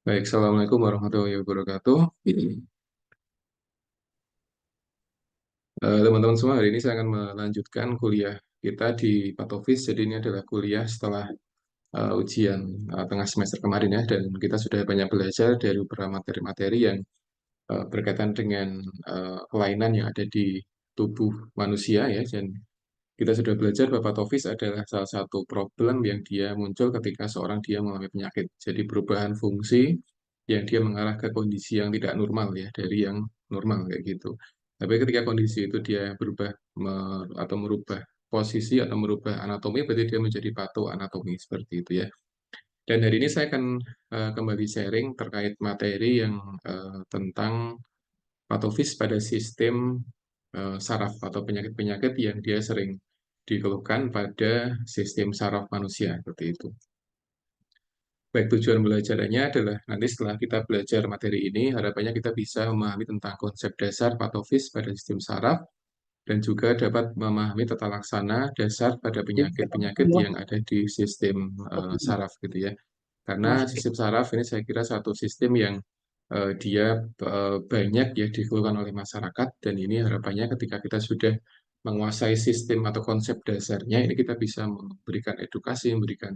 Baik, Assalamualaikum warahmatullahi wabarakatuh. Teman-teman semua, hari ini saya akan melanjutkan kuliah kita di Patofis. Jadi ini adalah kuliah setelah ujian tengah semester kemarin ya, dan kita sudah banyak belajar dari beberapa materi-materi yang berkaitan dengan kelainan yang ada di tubuh manusia ya. Dan kita sudah belajar bahwa Patofis adalah salah satu problem yang dia muncul ketika seorang dia mengalami penyakit. Jadi perubahan fungsi yang dia mengarah ke kondisi yang tidak normal ya, dari yang normal kayak gitu. Tapi ketika kondisi itu dia berubah atau merubah posisi atau merubah anatomi, berarti dia menjadi patoanatomi seperti itu ya. Dan hari ini saya akan kembali sharing terkait materi yang tentang patofis pada sistem saraf atau penyakit-penyakit yang dia sering dikeluhkan pada sistem saraf manusia seperti itu. Baik, tujuan belajarnya adalah nanti setelah kita belajar materi ini, harapannya kita bisa memahami tentang konsep dasar patofis pada sistem saraf dan juga dapat memahami tata laksana dasar pada penyakit-penyakit yang ada di sistem saraf gitu ya. Karena sistem saraf ini saya kira satu sistem yang dia banyak ya dikeluhkan oleh masyarakat, dan ini harapannya ketika kita sudah menguasai sistem atau konsep dasarnya, ini kita bisa memberikan edukasi, memberikan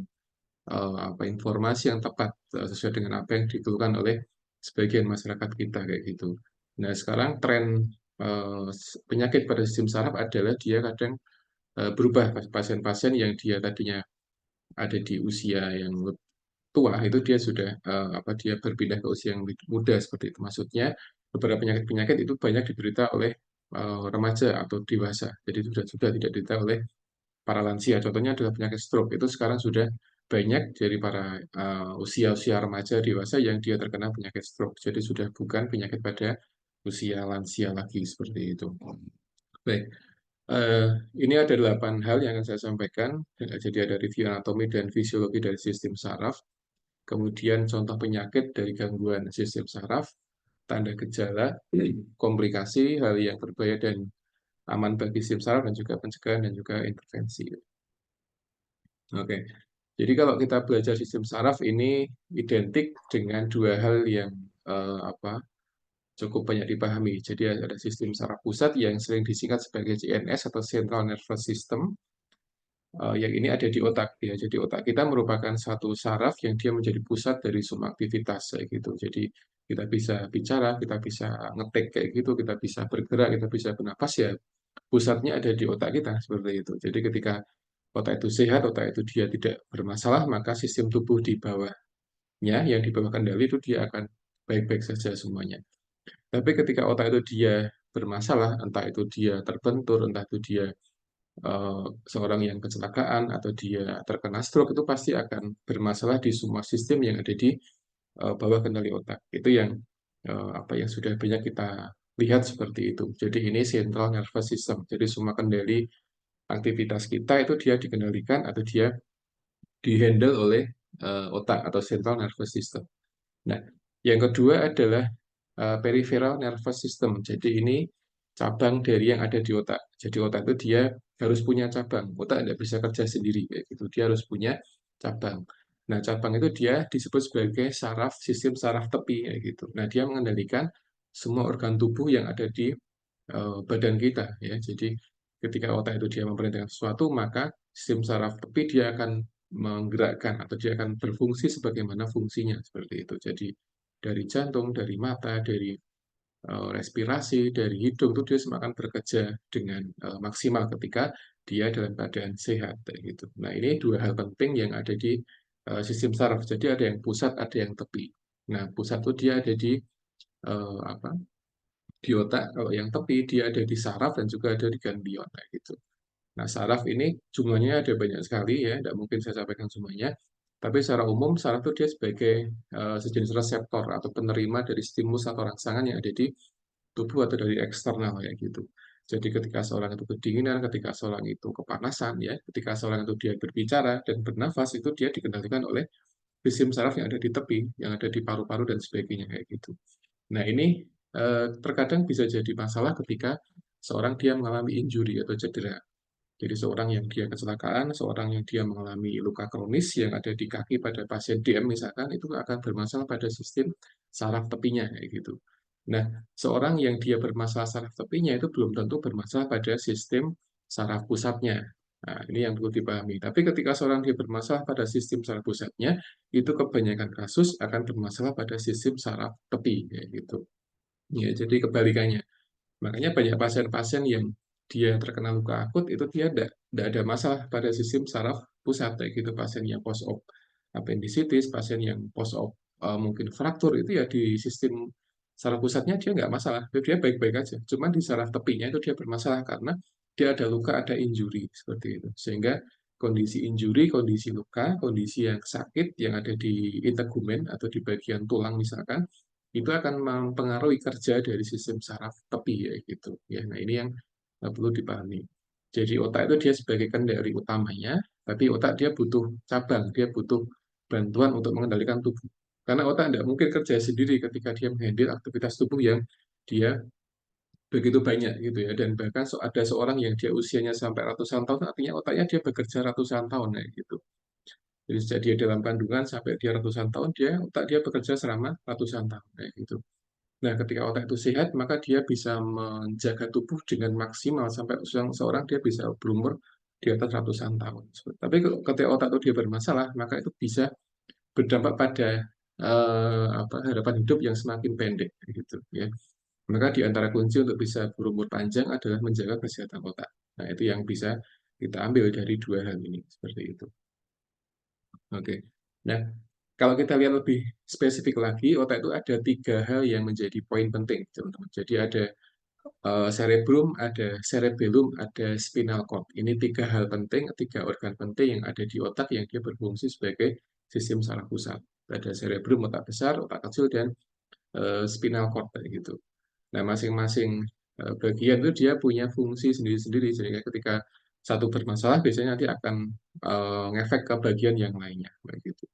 informasi yang tepat sesuai dengan apa yang dikeluhkan oleh sebagian masyarakat kita kayak gitu. Nah, sekarang tren penyakit pada sistem saraf adalah dia kadang berubah. Pasien-pasien yang dia tadinya ada di usia yang tua itu dia sudah dia berpindah ke usia yang muda seperti itu. Maksudnya beberapa penyakit-penyakit itu banyak diderita oleh remaja atau dewasa. Jadi sudah tidak diderita oleh para lansia. Contohnya adalah penyakit stroke. Itu sekarang sudah banyak dari para usia-usia remaja dewasa yang dia terkena penyakit stroke. Jadi sudah bukan penyakit pada usia lansia lagi seperti itu. Baik, eh, ini ada 8 hal yang akan saya sampaikan. Jadi ada review anatomi dan fisiologi dari sistem saraf, kemudian contoh penyakit dari gangguan sistem saraf, tanda gejala, komplikasi, hal yang berbahaya dan aman bagi sistem saraf, dan juga pencegahan dan juga intervensi. Oke, jadi kalau kita belajar sistem saraf ini identik dengan dua hal yang cukup banyak dipahami. Jadi ada sistem saraf pusat yang sering disingkat sebagai CNS atau Central Nervous System, yang ini ada di otak ya. Jadi otak kita merupakan satu saraf yang dia menjadi pusat dari semua aktivitas kayak gitu. Jadi kita bisa bicara, kita bisa ngetik kayak gitu, kita bisa bergerak, kita bisa bernapas ya. Pusatnya ada di otak kita seperti itu. Jadi ketika otak itu sehat, otak itu dia tidak bermasalah, maka sistem tubuh di bawahnya yang di bawah kendali itu dia akan baik-baik saja semuanya. Tapi ketika otak itu dia bermasalah, entah itu dia terbentur, entah itu dia seorang yang kecelakaan atau dia terkena stroke, itu pasti akan bermasalah di semua sistem yang ada di bawah kendali otak. Itu yang yang sudah banyak kita lihat seperti itu. Jadi ini central nervous system. Jadi semua kendali aktivitas kita itu dia dikendalikan atau dia dihandle oleh otak atau central nervous system. Nah, yang kedua adalah peripheral nervous system. Jadi ini cabang dari yang ada di otak. Jadi otak itu dia harus punya cabang. Otak tidak bisa kerja sendiri kayak gitu. Dia harus punya cabang. Nah, cabang itu dia disebut sebagai saraf, sistem saraf tepi kayak gitu. Nah, dia mengendalikan semua organ tubuh yang ada di badan kita ya. Jadi ketika otak itu dia memerintahkan sesuatu, maka sistem saraf tepi dia akan menggerakkan atau dia akan berfungsi sebagaimana fungsinya seperti itu. Jadi dari jantung, dari mata, dari respirasi, dari hidung itu dia semua akan bekerja dengan maksimal ketika dia dalam keadaan sehat kayak gitu. Nah, ini dua hal penting yang ada di sistem saraf. Jadi ada yang pusat, ada yang tepi. Nah, pusat itu dia ada di eh, apa? Di otak. Kalau yang tepi dia ada di saraf dan juga ada di ganglion kayak gitu. Nah, saraf ini jumlahnya ada banyak sekali ya, tidak mungkin saya sampaikan semuanya. Tapi secara umum saraf itu dia sebagai sejenis reseptor atau penerima dari stimulus atau rangsangan yang ada di tubuh atau dari eksternal kayak gitu. Jadi ketika seorang itu kedinginan, ketika seorang itu kepanasan ya, ketika seorang itu dia berbicara dan bernafas itu dia dikendalikan oleh sistem saraf yang ada di tepi, yang ada di paru-paru dan sebagainya kayak gitu. Nah, ini terkadang bisa jadi masalah ketika seorang dia mengalami injury atau cedera. Jadi seorang yang dia kecelakaan, seorang yang dia mengalami luka kronis yang ada di kaki pada pasien DM misalkan, itu akan bermasalah pada sistem saraf tepinya kayak gitu. Nah, seorang yang dia bermasalah saraf tepinya itu belum tentu bermasalah pada sistem saraf pusatnya. Nah, ini yang perlu dipahami. Tapi ketika seorang dia bermasalah pada sistem saraf pusatnya, itu kebanyakan kasus akan bermasalah pada sistem saraf tepi kayak gitu. Ya, jadi kebalikannya. Makanya banyak pasien-pasien yang dia terkena luka akut itu dia tidak ada masalah pada sistem saraf pusat kayak gitu. Pasien yang post op appendicitis, pasien yang post op mungkin fraktur itu ya di sistem saraf pusatnya dia nggak masalah, dia baik-baik aja. Cuman di saraf tepinya itu dia bermasalah karena dia ada luka, ada injury seperti itu. Sehingga kondisi injury, kondisi luka, kondisi yang sakit yang ada di integumen atau di bagian tulang misalkan itu akan mempengaruhi kerja dari sistem saraf tepi ya gitu ya. Nah, ini yang perlu dipahami. Jadi otak itu dia sebagai kendali utamanya, tapi otak dia butuh cabang, dia butuh bantuan untuk mengendalikan tubuh. Karena otak tidak mungkin kerja sendiri ketika dia menghandle aktivitas tubuh yang dia begitu banyak gitu ya. Dan bahkan ada seorang yang dia usianya sampai ratusan tahun, artinya otaknya dia bekerja ratusan tahun ya gitu. Jadi sejak dia dalam kandungan sampai dia ratusan tahun, otak dia bekerja selama ratusan tahun kayak gitu. Nah, ketika otak itu sehat, maka dia bisa menjaga tubuh dengan maksimal sampai seorang dia bisa berumur di atas ratusan tahun. Tapi ketika otak itu dia bermasalah, maka itu bisa berdampak pada harapan hidup yang semakin pendek, gitu ya. Maka di antara kunci untuk bisa berumur panjang adalah menjaga kesehatan otak. Nah, itu yang bisa kita ambil dari dua hal ini, seperti itu. Oke. Nah, kalau kita lihat lebih spesifik lagi, otak itu ada tiga hal yang menjadi poin penting, teman-teman. Jadi ada cerebrum, ada cerebellum, ada spinal cord. Ini tiga hal penting, tiga organ penting yang ada di otak yang dia berfungsi sebagai sistem saraf pusat. Ada cerebrum, otak besar, otak kecil, dan spinal cord kayak gitu. Nah, masing-masing bagian itu dia punya fungsi sendiri-sendiri. Sehingga ketika satu bermasalah, biasanya nanti akan ngefek ke bagian yang lainnya. Begitu.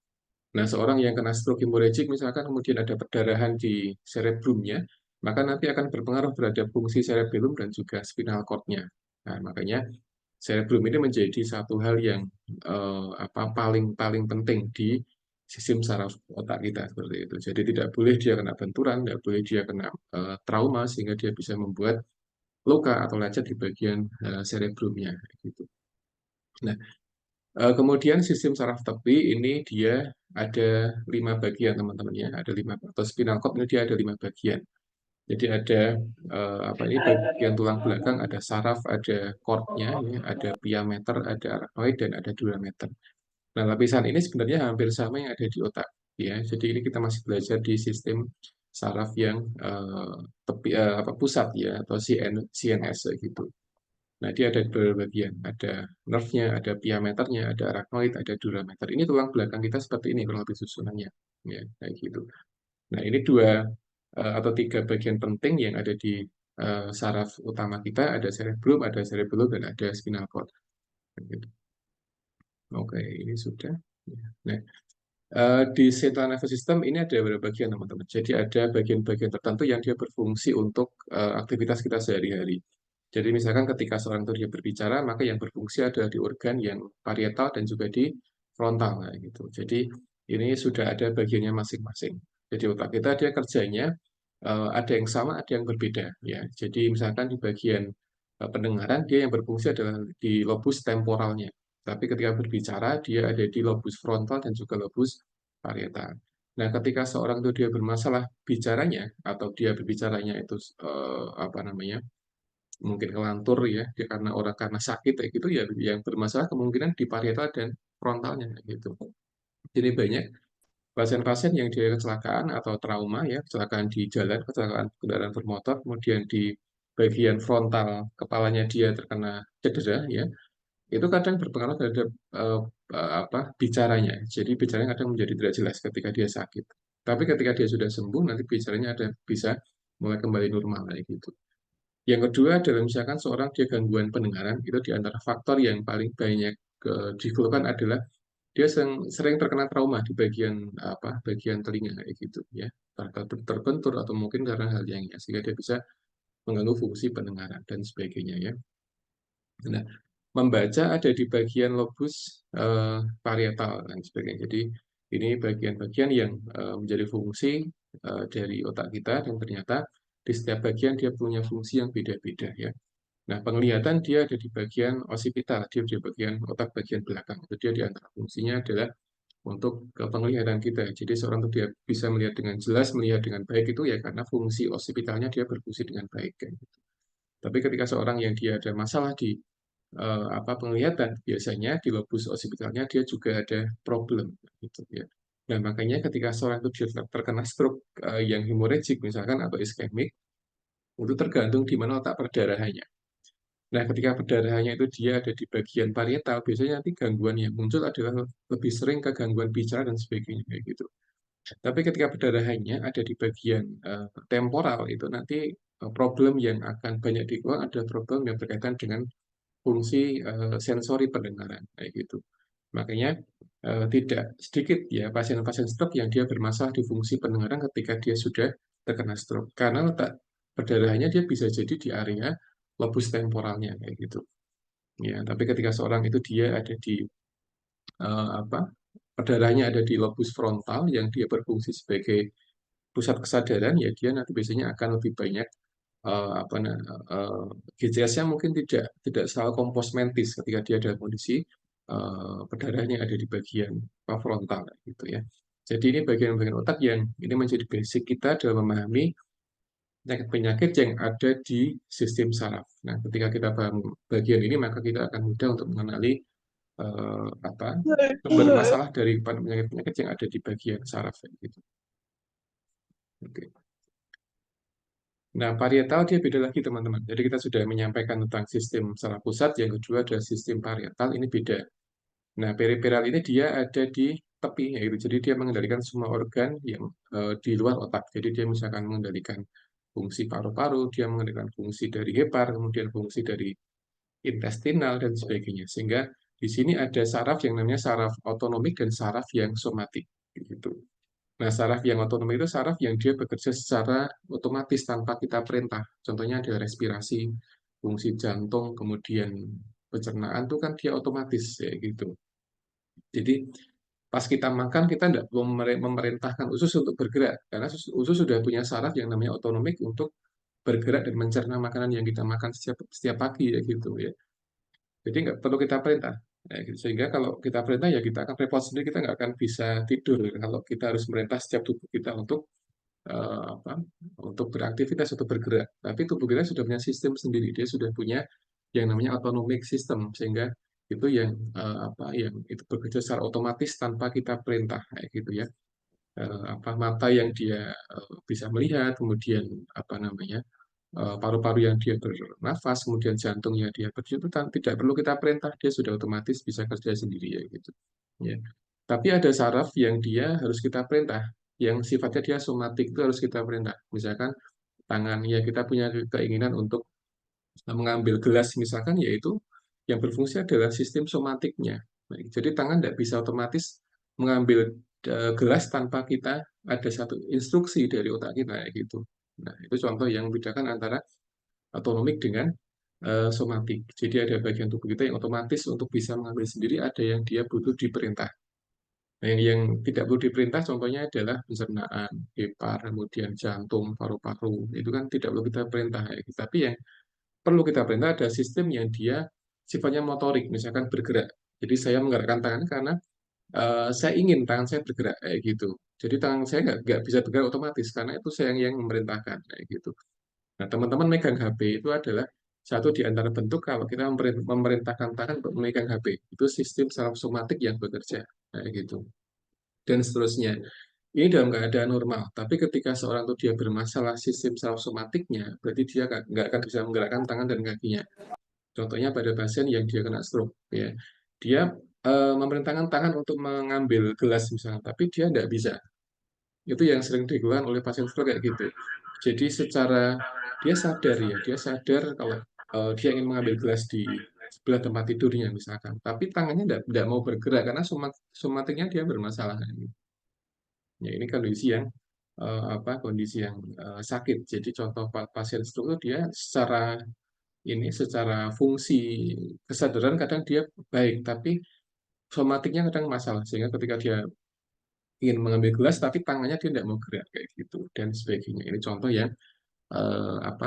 Nah, seorang yang kena stroke hemorrhagic misalkan kemudian ada perdarahan di cerebrumnya, maka nanti akan berpengaruh terhadap fungsi cerebellum dan juga spinal cord-nya. Nah, makanya cerebrum ini menjadi satu hal yang paling paling penting di sistem saraf otak kita seperti itu. Jadi tidak boleh dia kena benturan, tidak boleh dia kena trauma sehingga dia bisa membuat luka atau lecet di bagian cerebrumnya gitu. Nah, kemudian sistem saraf tepi ini dia ada 5 bagian teman-teman ya, ada 5 atau spinal cord ini dia ada 5 bagian. Jadi ada ini bagian tulang belakang, ada saraf, ada cord-nya, ya, ada pia mater, ada arachnoid dan ada dura mater. Nah, lapisan ini sebenarnya hampir sama yang ada di otak ya. Jadi ini kita masih belajar di sistem saraf yang pusat ya atau CNS gitu. Nah, dia ada beberapa bagian. Ada nerve-nya, ada pia maternya, ada arachnoid, ada dura mater. Ini tulang belakang kita seperti ini kurang lebih susunannya. Ya, kayak gitu. Nah, ini dua atau tiga bagian penting yang ada di saraf utama kita, ada cerebrum, ada cerebellum, dan ada spinal cord. Gitu. Oke, ini sudah. Ya. Nah, di central nervous system ini ada beberapa bagian, teman-teman. Jadi ada bagian-bagian tertentu yang dia berfungsi untuk aktivitas kita sehari-hari. Jadi misalkan ketika seorang itu dia berbicara, maka yang berfungsi adalah di organ yang parietal dan juga di frontal, nah, gitu. Jadi ini sudah ada bagiannya masing-masing. Jadi otak kita dia kerjanya ada yang sama, ada yang berbeda, ya. Jadi misalkan di bagian pendengaran dia yang berfungsi adalah di lobus temporalnya. Tapi ketika berbicara dia ada di lobus frontal dan juga lobus parietal. Nah, ketika seorang itu dia bermasalah bicaranya atau dia berbicaranya itu apa namanya? Mungkin ngelantur ya, dia karena sakit kayak gitu ya yang bermasalah kemungkinan di parietal dan frontalnya kayak gitu. Jadi banyak pasien-pasien yang dia kecelakaan atau trauma ya, kecelakaan di jalan, kecelakaan kendaraan bermotor, kemudian di bagian frontal kepalanya dia terkena cedera ya, itu kadang berpengaruh terhadap bicaranya. Jadi bicaranya kadang menjadi tidak jelas ketika dia sakit. Tapi ketika dia sudah sembuh, nanti bicaranya ada bisa mulai kembali normal kayak gitu. Yang kedua adalah misalkan seorang dia gangguan pendengaran, itu di antara faktor yang paling banyak dikeluhkan adalah dia sering terkena trauma di bagian telinga kayak gitu ya, terbentur atau mungkin karena hal yang sehingga dia bisa mengganggu fungsi pendengaran dan sebagainya ya. Nah, membaca ada di bagian lobus parietal dan sebagainya. Jadi ini bagian-bagian yang menjadi fungsi dari otak kita dan ternyata di setiap bagian dia punya fungsi yang beda-beda ya. Nah, penglihatan dia ada di bagian occipital, dia di bagian otak bagian belakang. Itu dia di antara fungsinya adalah untuk ke penglihatan kita. Jadi seorang itu dia bisa melihat dengan jelas, melihat dengan baik itu ya karena fungsi occipitalnya dia berfungsi dengan baik. Kan. Tapi ketika seorang yang dia ada masalah di penglihatan, biasanya di lobus occipitalnya dia juga ada problem gitu ya. Nah, makanya ketika seorang itu dia terkena stroke yang hemorrhagic misalkan atau iskemik, itu tergantung di mana letak perdarahannya. Nah, ketika perdarahannya itu dia ada di bagian parietal, biasanya nanti gangguan yang muncul adalah lebih sering ke gangguan bicara dan sebagainya kayak gitu. Tapi ketika perdarahannya ada di bagian temporal itu nanti problem yang akan banyak dikeluarkan ada problem yang berkaitan dengan fungsi sensori pendengaran kayak gitu. Makanya tidak sedikit ya pasien-pasien stroke yang dia bermasalah di fungsi pendengaran ketika dia sudah terkena stroke. Karena letak perdarahannya dia bisa jadi di area lobus temporalnya kayak gitu. Ya, tapi ketika seorang itu dia ada di eh, apa perdarahannya ada di lobus frontal yang dia berfungsi sebagai pusat kesadaran, ya dia nanti biasanya akan lebih banyak eh, apa nah, GCS-nya mungkin tidak selalu komposmentis ketika dia dalam kondisi perdarahannya ada di bagian frontal gitu ya. Jadi ini bagian-bagian otak yang ini menjadi basic kita dalam memahami penyakit-penyakit yang ada di sistem saraf. Nah, ketika kita paham bagian ini, maka kita akan mudah untuk mengenali sumber masalah dari penyakit-penyakit yang ada di bagian saraf gitu. Oke. Nah, parietal dia beda lagi teman-teman. Jadi kita sudah menyampaikan tentang sistem saraf pusat, yang kedua adalah sistem parietal, ini beda. Nah, periferal ini dia ada di tepi, yaitu jadi dia mengendalikan semua organ yang di luar otak. Jadi dia misalkan mengendalikan fungsi paru-paru, dia mengendalikan fungsi dari hepar, kemudian fungsi dari intestinal dan sebagainya. Sehingga di sini ada saraf yang namanya saraf otonomik dan saraf yang somatik. Gitu. Nah, saraf yang otonom itu saraf yang dia bekerja secara otomatis tanpa kita perintah. Contohnya ada respirasi, fungsi jantung, kemudian pencernaan itu kan dia otomatis ya gitu. Jadi pas kita makan kita tidak memerintahkan usus untuk bergerak karena usus sudah punya saraf yang namanya otonomik untuk bergerak dan mencerna makanan yang kita makan setiap pagi ya gitu ya. Jadi nggak perlu kita perintah. Ya, gitu. Sehingga kalau kita perintah ya kita akan repot sendiri, kita nggak akan bisa tidur kalau kita harus merintah setiap tubuh kita untuk eh, apa, untuk beraktivitas atau bergerak. Tapi tubuh kita sudah punya sistem sendiri, dia sudah punya yang namanya autonomic system, sehingga itu yang yang itu bekerja secara otomatis tanpa kita perintah kayak gitu ya. Mata yang dia bisa melihat, kemudian paru-paru yang dia bernafas, kemudian jantung yang dia berdetak, tidak perlu kita perintah, dia sudah otomatis bisa kerja sendiri ya gitu. Ya. Tapi ada saraf yang dia harus kita perintah, yang sifatnya dia somatik itu harus kita perintah. Misalkan tangan, ya kita punya keinginan untuk mengambil gelas misalkan, yaitu yang berfungsi adalah sistem somatiknya. Baik, jadi tangan tidak bisa otomatis mengambil gelas tanpa kita ada satu instruksi dari otak kita kayak gitu. Nah, itu contoh yang membedakan antara otonomik dengan somatik. Jadi ada bagian tubuh kita yang otomatis untuk bisa mengambil sendiri, ada yang dia butuh diperintah. Nah, yang tidak perlu diperintah contohnya adalah pencernaan, hepar, kemudian jantung, paru-paru. Itu kan tidak perlu kita perintah. Ya. Tapi yang perlu kita perintah ada sistem yang dia sifatnya motorik, misalkan bergerak. Jadi saya menggerakkan tangan karena saya ingin tangan saya bergerak kayak gitu. Jadi tangan saya nggak bisa bergerak otomatis karena itu saya yang memerintahkan kayak gitu. Nah, teman-teman megang HP itu adalah satu di antara bentuk kalau kita memerintahkan tangan untuk memegang HP. Itu sistem saraf somatik yang bekerja kayak gitu. Dan seterusnya. Ini dalam keadaan normal. Tapi ketika seorang itu dia bermasalah sistem saraf somatiknya, berarti dia nggak akan bisa menggerakkan tangan dan kakinya. Contohnya pada pasien yang dia kena stroke, ya, dia memerintahkan tangan untuk mengambil gelas misalnya, tapi dia tidak bisa. Itu yang sering dilakukan oleh pasien stroke kayak gitu. Jadi secara dia sadar ya, dia sadar kalau dia ingin mengambil gelas di sebelah tempat tidurnya misalkan, tapi tangannya tidak mau bergerak karena somatiknya dia bermasalah. Ya, ini kondisi yang kondisi yang sakit. Jadi contoh pasien stroke itu dia secara ini secara fungsi kesadaran kadang dia baik, tapi somatiknya kadang masalah. Sehingga ketika dia ingin mengambil gelas, tapi tangannya dia tidak mau gerak kayak gitu dan sebagainya. Ini contoh yang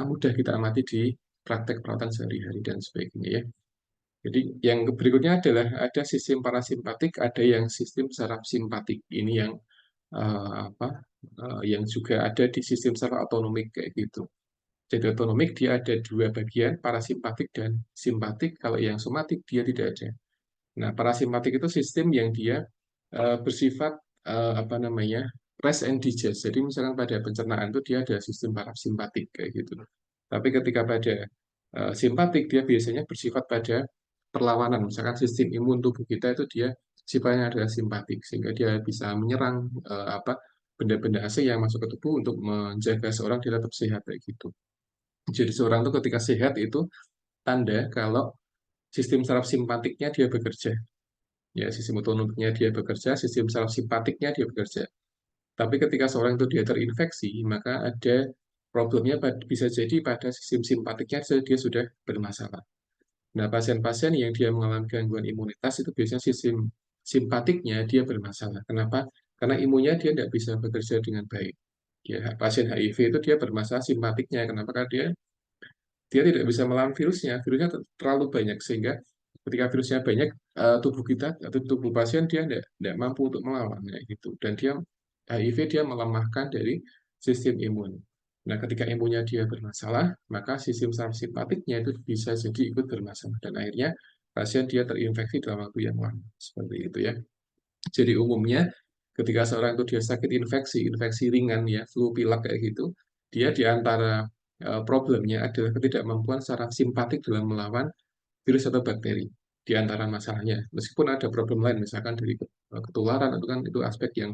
mudah kita amati di praktek perawatan sehari-hari dan sebagainya ya. Jadi yang berikutnya adalah ada sistem parasimpatik, ada yang sistem saraf simpatik. Ini yang yang juga ada di sistem saraf otonomik kayak gitu. Jadi otonomik dia ada dua bagian, parasimpatik dan simpatik. Kalau yang somatik dia tidak ada. Nah, parasimpatik itu sistem yang dia bersifat rest and digest. Jadi misalkan pada pencernaan itu dia ada sistem parasimpatik kayak gitu. Tapi ketika pada simpatik dia biasanya bersifat pada perlawanan. Misalkan sistem imun tubuh kita itu dia sifatnya adalah simpatik sehingga dia bisa menyerang benda-benda asing yang masuk ke tubuh untuk menjaga seorang dia tetap sehat kayak gitu. Jadi seorang itu ketika sehat itu tanda kalau sistem saraf simpatiknya dia bekerja. Ya, sistem otonomiknya dia bekerja, sistem saraf simpatiknya dia bekerja. Tapi ketika seorang itu dia terinfeksi, maka ada problemnya bisa jadi pada sistem simpatiknya dia sudah bermasalah. Nah, pasien-pasien yang dia mengalami gangguan imunitas itu biasanya sistem simpatiknya dia bermasalah. Kenapa? Karena imunnya dia tidak bisa bekerja dengan baik. Ya, pasien HIV itu dia bermasalah simpatiknya. Kenapa? Karena dia tidak bisa melawan virusnya. Virusnya terlalu banyak sehingga ketika virusnya banyak, tubuh kita atau tubuh pasien dia tidak mampu untuk melawannya gitu. Dan dia HIV dia melemahkan dari sistem imun. Nah, ketika imunnya dia bermasalah, maka sistem saraf simpatiknya itu bisa jadi ikut bermasalah dan akhirnya pasien dia terinfeksi dalam waktu yang lama. Seperti itu ya. Jadi umumnya ketika seorang itu dia sakit infeksi ringan ya, flu pilek kayak gitu, dia di antara problemnya adalah ketidakmampuan saraf simpatik dalam melawan virus atau bakteri di antara masalahnya. Meskipun ada problem lain, misalkan dari ketularan itu kan itu aspek yang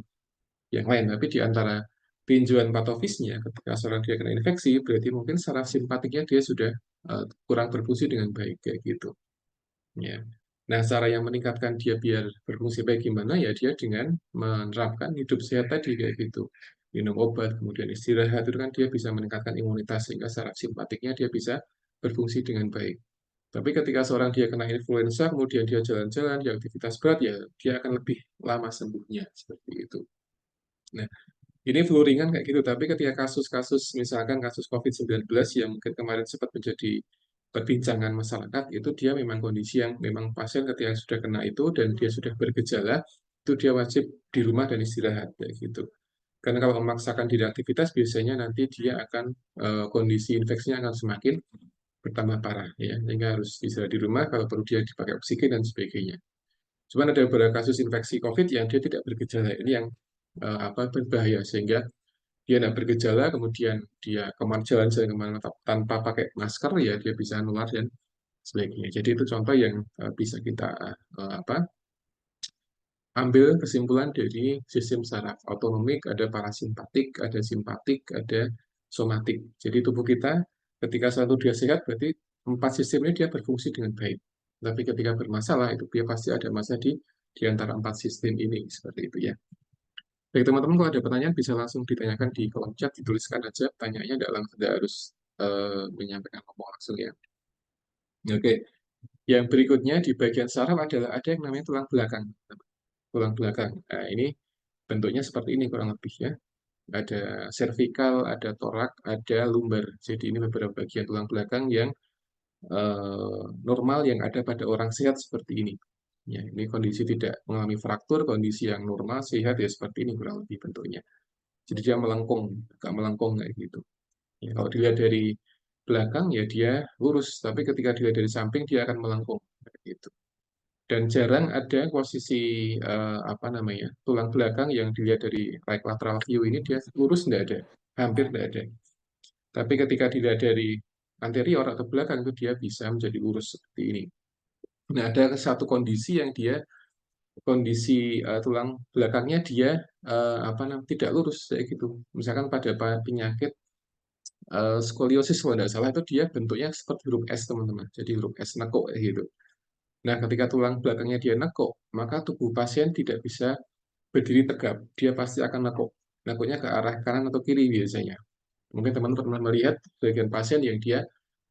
lain, tapi di antara tinjauan patofisnya ketika seorang dia kena infeksi, berarti mungkin saraf simpatiknya dia sudah kurang berfungsi dengan baik kayak gitu. Ya. Nah, cara yang meningkatkan dia biar berfungsi baik gimana ya dia dengan menerapkan hidup sehat tadi kayak gitu. Minum obat, kemudian istirahat itu kan dia bisa meningkatkan imunitas sehingga saraf simpatiknya dia bisa berfungsi dengan baik. Tapi ketika seorang dia kena influenza, kemudian dia jalan-jalan, dia aktivitas berat, ya dia akan lebih lama sembuhnya seperti itu. Nah, ini flu ringan kayak gitu, tapi ketika kasus-kasus, misalkan kasus COVID-19 yang mungkin kemarin sempat menjadi perbincangan masyarakat, itu dia memang kondisi yang memang pasien ketika sudah kena itu dan dia sudah bergejala, itu dia wajib di rumah dan istirahat, kayak gitu. Karena kalau memaksakan diri aktivitas, biasanya nanti dia akan, kondisi infeksinya akan semakin bertambah parah, ya. Sehingga harus istirahat di rumah, kalau perlu dia dipakai oksigen dan sebagainya. Cuman ada beberapa kasus infeksi COVID yang dia tidak bergejala. Ini yang berbahaya sehingga dia tidak bergejala, kemudian dia kemana jalan-jalan kemana tanpa pakai masker, ya dia bisa nular dan sebagainya. Jadi itu contoh yang bisa kita ambil kesimpulan dari sistem saraf otonomik, ada parasimpatik, ada simpatik, ada somatik. Jadi tubuh kita ketika satu dia sehat berarti empat sistem ini dia berfungsi dengan baik. Tapi ketika bermasalah itu dia pasti ada masalah di antara empat sistem ini seperti itu ya. Baik teman-teman, kalau ada pertanyaan bisa langsung ditanyakan di kolom chat, dituliskan aja pertanyaannya, tidak harus menyampaikan ngomong langsung ya. Oke, yang berikutnya di bagian saraf adalah ada yang namanya tulang belakang. Tulang belakang. Nah, ini bentuknya seperti ini kurang lebih ya. Ada cervical, ada torak, ada lumbar. Jadi ini beberapa bagian tulang belakang yang normal yang ada pada orang sehat seperti ini. Ya, ini kondisi tidak mengalami fraktur, kondisi yang normal, sehat ya seperti ini kurang lebih bentuknya. Jadi dia melengkung, agak melengkung kayak gitu. Ya, kalau dilihat dari belakang ya dia lurus, tapi ketika dilihat dari samping dia akan melengkung kayak gitu. Dan jarang ada posisi tulang belakang yang dilihat dari right lateral view ini dia lurus, tidak ada, hampir tidak ada. Tapi ketika dilihat dari anterior atau belakang itu dia bisa menjadi lurus seperti ini. Nah, ada satu kondisi yang dia kondisi tulang belakangnya dia tidak lurus kayak gitu. Misalkan pada penyakit skoliosis kalau tidak salah itu dia bentuknya seperti huruf S teman-teman. Jadi huruf S nekuk kayak gitu. Nah, ketika tulang belakangnya dia nekuk, maka tubuh pasien tidak bisa berdiri tegap. Dia pasti akan nekuk. Nekuknya ke arah kanan atau kiri biasanya. Mungkin teman-teman pernah melihat bagian pasien yang dia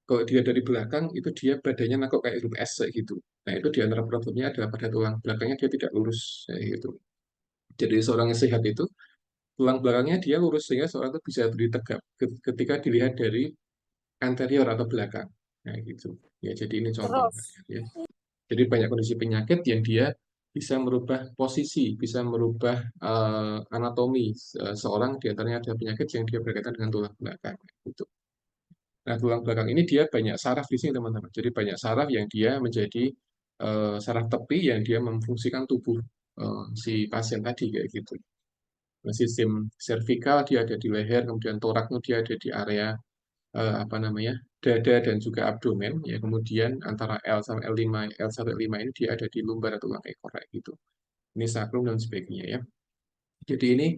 Kalau dia dari belakang, itu dia badannya nangkuk kayak huruf S kayak gitu. Nah, itu di antara problemnya adalah pada tulang belakangnya dia tidak lurus kayak gitu. Jadi seorang yang sehat itu tulang belakangnya dia lurus sehingga seorang itu bisa berdiri tegap ketika dilihat dari anterior atau belakang. Nah, gitu. Ya, jadi ini contoh. Terus, Ya. Jadi banyak kondisi penyakit yang dia bisa merubah posisi, bisa merubah anatomi seorang, di antaranya ada penyakit yang dia berkaitan dengan tulang belakang. Gitu. Nah, tulang belakang ini dia banyak saraf di sini, teman-teman. Jadi banyak saraf yang dia menjadi saraf tepi yang dia memfungsikan tubuh si pasien tadi kayak gitu. Nah, sistem servikal dia ada di leher, kemudian toraknya dia ada di area apa namanya dada dan juga abdomen. Ya, kemudian antara L sampai L5, L1 L5 ini dia ada di lumbar atau tulang ekor kayak gitu. Ini sakrum dan sebagainya ya. Jadi ini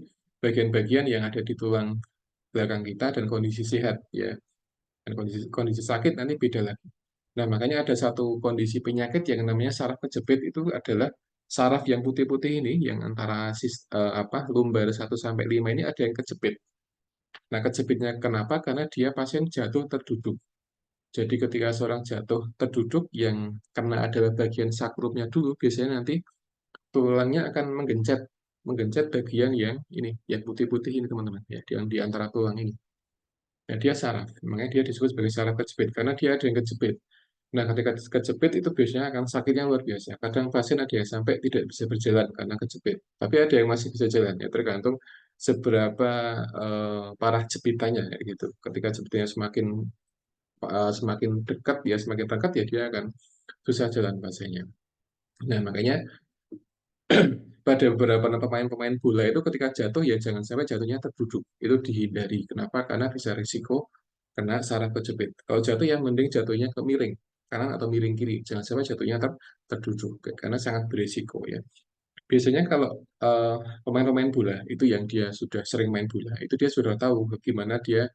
bagian-bagian yang ada di tulang belakang kita dan kondisi sehat ya. Dan kondisi, kondisi sakit nanti beda lagi. Nah, makanya ada satu kondisi penyakit yang namanya saraf kejepit itu adalah saraf yang putih-putih ini yang antara apa lumbar 1 sampai 5 ini ada yang kejepit. Nah, kejepitnya kenapa? Karena dia pasien jatuh terduduk. Jadi ketika seorang jatuh terduduk yang kena adalah bagian sakrumnya dulu, biasanya nanti tulangnya akan menggencet bagian yang ini, yang putih-putih ini teman-teman, ya, yang di antara tulang ini. Nah, dia saraf. Makanya dia disebut sebagai saraf kejepit karena dia ada yang kejepit. Nah, ketika kejepit itu biasanya akan sakitnya luar biasa. Kadang pasien ada yang sampai tidak bisa berjalan karena kejepit. Tapi ada yang masih bisa jalan, ya tergantung seberapa parah jepitannya, ya, gitu. Ketika jepitannya semakin dekat, ya semakin dekat, ya dia akan susah jalan pasiennya. Nah, makanya pada beberapa pemain-pemain bola itu ketika jatuh ya jangan sampai jatuhnya terduduk. Itu dihindari. Kenapa? Karena bisa risiko kena saraf kejepit. Kalau jatuh ya mending jatuhnya ke miring kanan atau miring kiri. Jangan sampai jatuhnya terduduk karena sangat berisiko ya. Biasanya kalau pemain-pemain bola itu yang dia sudah sering main bola, itu dia sudah tahu gimana dia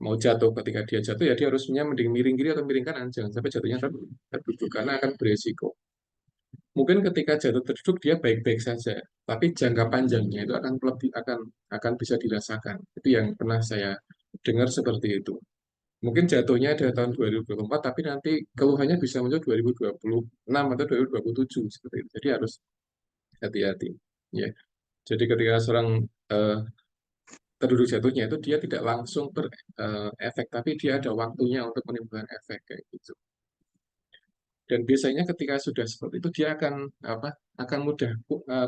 mau jatuh. Ketika dia jatuh ya dia harusnya mending miring kiri atau miring kanan. Jangan sampai jatuhnya terduduk karena akan berisiko. Mungkin ketika jatuh terduduk dia baik-baik saja, tapi jangka panjangnya itu akan bisa dirasakan. Itu yang pernah saya dengar seperti itu. Mungkin jatuhnya ada tahun 2024, tapi nanti keluhannya bisa muncul 2026 atau 2027 seperti itu. Jadi harus hati-hati. Ya. Jadi ketika seorang eh, terduduk jatuhnya itu dia tidak langsung berefek, tapi dia ada waktunya untuk menimbulkan efek kayak gitu. Dan biasanya ketika sudah seperti itu dia akan apa? Akan mudah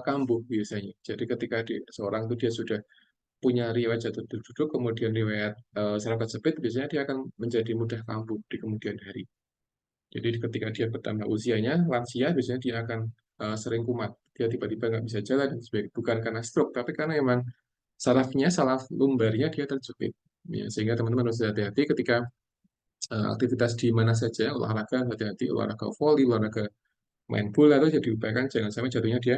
kambuh biasanya. Jadi ketika seorang itu dia sudah punya riwayat jatuh duduk, kemudian riwayat saraf kejepit, biasanya dia akan menjadi mudah kambuh di kemudian hari. Jadi ketika dia bertambah usianya, lansia biasanya dia akan sering kumat. Dia tiba-tiba nggak bisa jalan dan sebagainya. Bukan karena stroke, tapi karena memang saraf lumbarnya dia terjepit. Ya, sehingga teman-teman harus hati-hati ketika aktivitas di mana saja, olahraga, hati-hati olahraga voli, olahraga main bola itu jadi diupayakan jangan sampai jatuhnya dia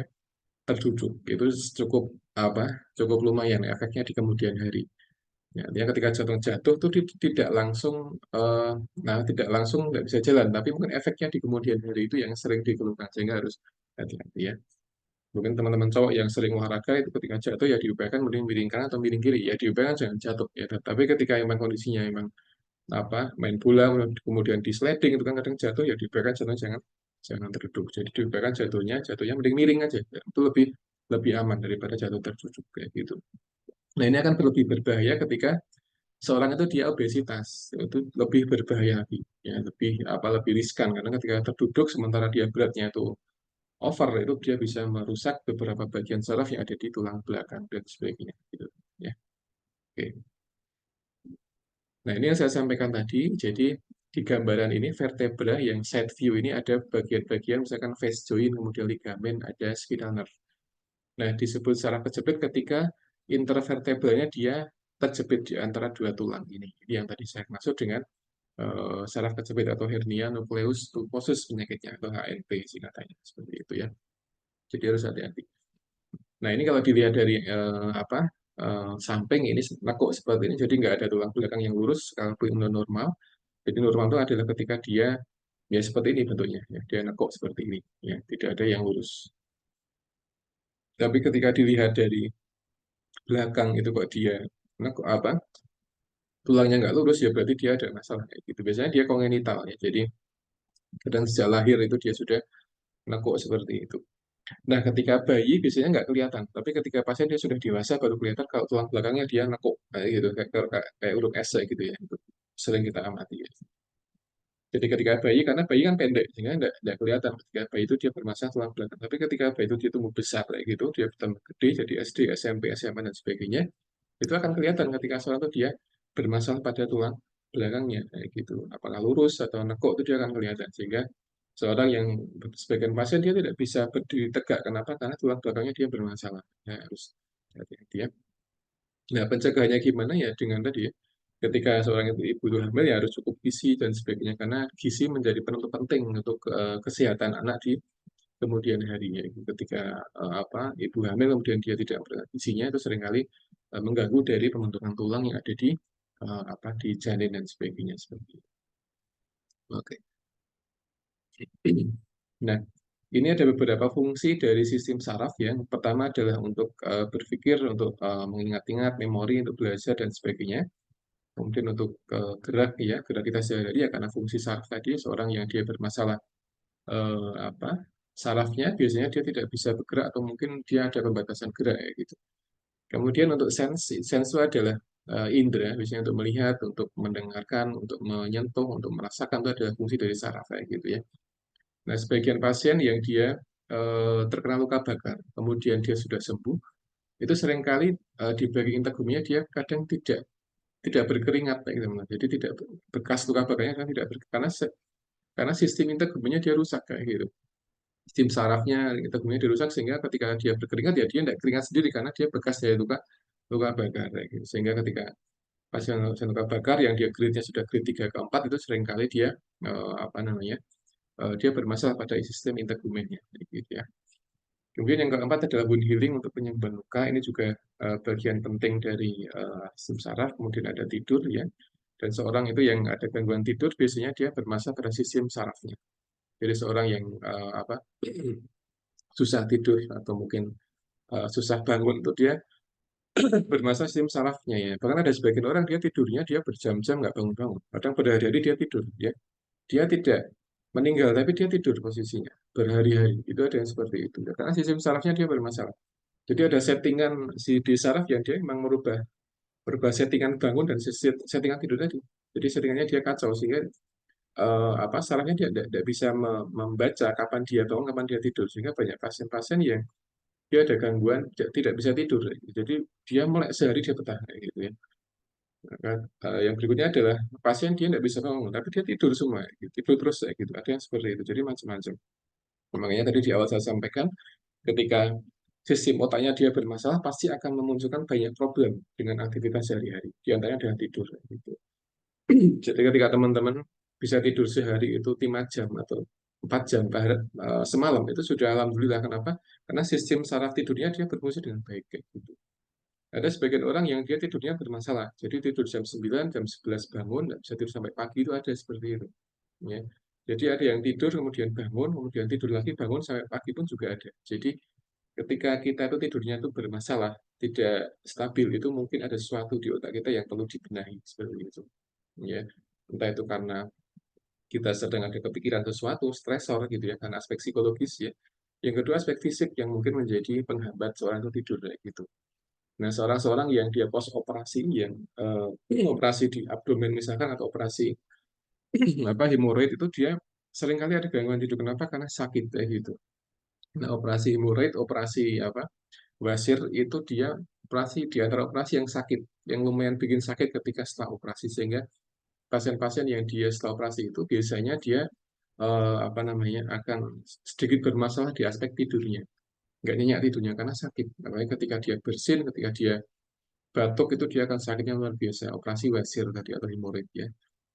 terduduk. Itu cukup apa? Cukup lumayan efeknya di kemudian hari. Ya, dia ketika jatuh tuh tidak langsung tidak langsung nggak bisa jalan, tapi mungkin efeknya di kemudian hari itu yang sering dikeluhkan sehingga harus hati-hati ya. Mungkin teman-teman cowok yang sering olahraga itu ketika jatuh ya diupayakan mending miring kanan atau miring kiri ya diupayakan jangan jatuh ya. Tapi ketika emang kondisinya emang apa main bola kemudian di sliding itu kan kadang jatuh ya diupayakan jatuhnya jangan jangan terduduk. Jadi diupayakan jatuhnya mending miring aja. Ya, itu lebih lebih aman daripada jatuh terduduk kayak gitu. Nah, ini akan lebih berbahaya ketika seorang itu dia obesitas. Itu lebih berbahaya lagi. Ya, lebih riskan karena ketika terduduk sementara dia beratnya itu over itu dia bisa merusak beberapa bagian saraf yang ada di tulang belakang dan sebagainya gitu. Ya. Oke. Nah, ini yang saya sampaikan tadi. Jadi di gambaran ini vertebra yang side view ini ada bagian-bagian misalkan face joint, kemudian ligamen, ada spinal nerve. Nah, disebut saraf kejepit ketika intervertebralnya dia terjepit di antara dua tulang ini. Ini yang tadi saya maksud dengan saraf kejepit atau hernia nucleus pulposus penyakitnya atau HNP singkatannya seperti itu ya. Jadi harus hati-hati. Nah, ini kalau dilihat dari samping ini lekuk seperti ini, jadi nggak ada tulang belakang yang lurus, kalau normal. Jadi normal itu adalah ketika dia ya seperti ini bentuknya, ya, dia nekuk seperti ini, ya tidak ada yang lurus. Tapi ketika dilihat dari belakang itu kok dia nekuk apa tulangnya nggak lurus ya berarti dia ada masalah kayak gitu. Biasanya dia kongenital ya. Jadi kadang sejak lahir itu dia sudah nekuk seperti itu. Nah, ketika bayi biasanya nggak kelihatan, tapi ketika pasien dia sudah dewasa baru kelihatan kalau tulang belakangnya dia nekuk kayak gitu, kayak huruf S kayak gitu ya. Itu sering kita amati ya. Jadi ketika bayi, karena bayi kan pendek, sehingga nggak kelihatan ketika bayi itu dia bermasalah tulang belakang. Tapi ketika bayi itu dia tumbuh besar kayak gitu, dia bertambah gede, jadi SD, SMP, SMA, dan sebagainya, itu akan kelihatan ketika seorang itu dia bermasalah pada tulang belakangnya kayak gitu. Apakah lurus atau nekuk itu dia akan kelihatan. Sehingga seorang yang sebagian pasien dia tidak bisa berdiri tegak. Kenapa? Karena tulang belakangnya dia bermasalah. Ya, harus hati-hati ya. Nah, pencegahannya gimana ya? Dengan tadi ya, ketika seorang itu ibu itu hamil ya harus cukup gizi dan sebagainya. Karena gizi menjadi penentu penting untuk kesehatan anak di kemudian harinya. Ketika ibu hamil kemudian dia tidak mendapatkan gizinya itu seringkali mengganggu dari pembentukan tulang yang ada di di janin dan sebagainya seperti itu. Oke. Nah, ini ada beberapa fungsi dari sistem saraf ya. Yang pertama adalah untuk berpikir, untuk mengingat-ingat, memori, untuk belajar dan sebagainya. Kemudian untuk gerak ya, gerak kita sehari-hari ya karena fungsi saraf tadi seorang yang dia bermasalah eh, apa sarafnya biasanya dia tidak bisa bergerak atau mungkin dia ada pembatasan gerak ya gitu. Kemudian untuk sensi, sensu adalah indera, biasanya untuk melihat, untuk mendengarkan, untuk menyentuh, untuk merasakan itu adalah fungsi dari saraf kayak gitu ya. Nah, sebagian pasien yang dia terkena luka bakar, kemudian dia sudah sembuh, itu seringkali di bagian tegumnya dia kadang tidak berkeringat kayak gitu. Jadi tidak bekas luka bakarnya kan tidak karena sistem integumennya dia rusak kayak gitu. Sistem sarafnya integumennya dirusak sehingga ketika dia berkeringat ya dia tidak keringat sendiri karena dia bekas dari luka luka bakar kayak gitu. Sehingga ketika pasien luka bakar yang dia grade-nya sudah grade 3 ke 4 itu seringkali dia dia bermasalah pada sistem integumennya gitu ya. Kemudian yang keempat adalah wound healing untuk penyembuhan luka. Ini juga bagian penting dari sistem saraf. Kemudian ada tidur ya. Dan seorang itu yang ada gangguan tidur biasanya dia bermasalah pada sistem sarafnya. Jadi seorang yang susah tidur atau mungkin susah bangun itu dia bermasalah sistem sarafnya ya. Bahkan ada sebagian orang dia tidurnya dia berjam-jam nggak bangun-bangun. Kadang berhari-hari dia tidur ya. Dia tidak meninggal tapi dia tidur posisinya berhari-hari. Itu ada yang seperti itu ya. Karena sistem sarafnya dia bermasalah. Jadi ada settingan si di saraf yang dia memang merubah berubah settingan bangun dan settingan tidur tadi. Jadi settingannya dia kacau sehingga sarafnya dia tidak bisa membaca kapan dia bangun, kapan dia tidur. Sehingga banyak pasien-pasien yang dia ada gangguan tidak bisa tidur. Jadi dia mulai sehari dia betah kayak gitu ya. Maka, yang berikutnya adalah pasien dia tidak bisa bangun, tapi dia tidur semua, gitu. Tidur terus kayak gitu. Ada yang seperti itu. Jadi macam-macam. Makanya tadi di awal saya sampaikan, ketika sistem otaknya dia bermasalah, pasti akan memunculkan banyak problem dengan aktivitas sehari-hari. Di antaranya adalah tidur. Gitu. Jadi ketika teman-teman bisa tidur sehari itu 5 jam atau 4 jam semalam, itu sudah alhamdulillah. Kenapa? Karena sistem saraf tidurnya dia berfungsi dengan baik. Kayak gitu. Ada sebagian orang yang dia tidurnya bermasalah. Jadi tidur jam 9, jam 11 bangun, nggak bisa tidur sampai pagi itu ada seperti itu. Ya. Jadi ada yang tidur, kemudian bangun, kemudian tidur lagi, bangun sampai pagi pun juga ada. Jadi ketika kita itu tidurnya itu bermasalah, tidak stabil, itu mungkin ada sesuatu di otak kita yang perlu dibenahi seperti itu. Ya. Entah itu karena kita sedang ada kepikiran sesuatu, stresor gitu ya, karena aspek psikologis ya. Yang kedua aspek fisik yang mungkin menjadi penghambat seorang itu tidur kayak gitu. Nah, seorang-seorang yang dia post operasi yang operasi di abdomen misalkan atau operasi hemoroid itu dia seringkali ada gangguan tidur. Kenapa? Karena sakit kayak gitu. Nah, operasi hemoroid, operasi wasir itu dia operasi di antara operasi yang sakit, yang lumayan bikin sakit ketika setelah operasi sehingga pasien-pasien yang dia setelah operasi itu biasanya dia akan sedikit bermasalah di aspek tidurnya, nggak nyenyak tidurnya karena sakit. Apalagi ketika dia bersin, ketika dia batuk itu dia akan sakitnya luar biasa. Operasi wasir tadi atau hemoroid ya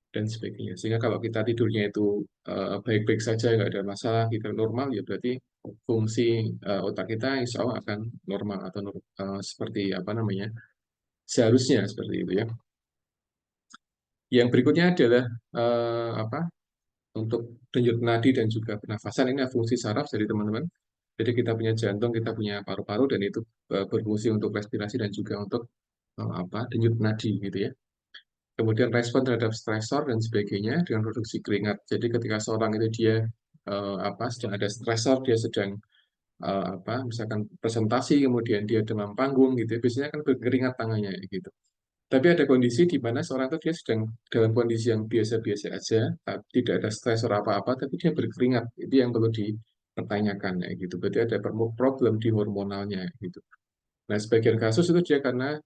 dan sebagainya. Sehingga kalau kita tidurnya itu baik-baik saja, nggak ada masalah, kita normal, ya berarti fungsi otak kita insya Allah akan normal atau seperti seharusnya seperti itu ya. Yang berikutnya adalah apa untuk denyut nadi dan juga pernafasan. Ini fungsi saraf dari teman-teman. Jadi kita punya jantung, kita punya paru-paru dan itu berfungsi untuk respirasi dan juga untuk denyut nadi gitu ya. kemudian respon terhadap stresor dan sebagainya dengan produksi keringat. Jadi ketika seorang itu dia sedang ada stresor, dia sedang misalkan presentasi, kemudian dia demam panggung gitu, biasanya kan berkeringat tangannya gitu. Tapi ada kondisi di mana seorang itu dia sedang dalam kondisi yang biasa-biasa aja, tidak ada stresor apa-apa, tapi dia berkeringat. Itu yang perlu dipertanyakan ya gitu. Berarti ada problem di hormonalnya gitu. Nah, sebagian kasus itu dia karena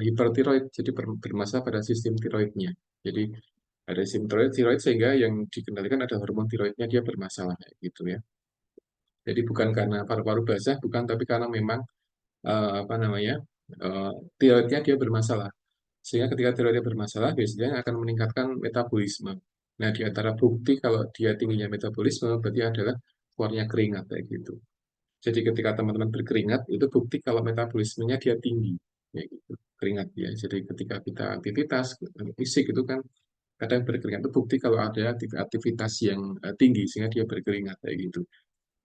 hipertiroid, jadi bermasalah pada sistem tiroidnya. Jadi ada sistem tiroid sehingga yang dikendalikan ada hormon tiroidnya dia bermasalah kayak gitu ya. Jadi bukan karena paru-paru basah, bukan, tapi karena memang eh, apa namanya eh, tiroidnya dia bermasalah. Sehingga ketika tiroidnya bermasalah, biasanya akan meningkatkan metabolisme. Nah, di antara bukti kalau dia tingginya metabolisme, berarti adalah keluarnya keringat kayak gitu. Jadi ketika teman-teman berkeringat, itu bukti kalau metabolismenya dia tinggi. Ya, gitu. Keringat ya. Jadi ketika kita aktivitas fisik itu kan kadang berkeringat itu bukti kalau ada aktivitas yang tinggi sehingga dia berkeringat kayak gitu.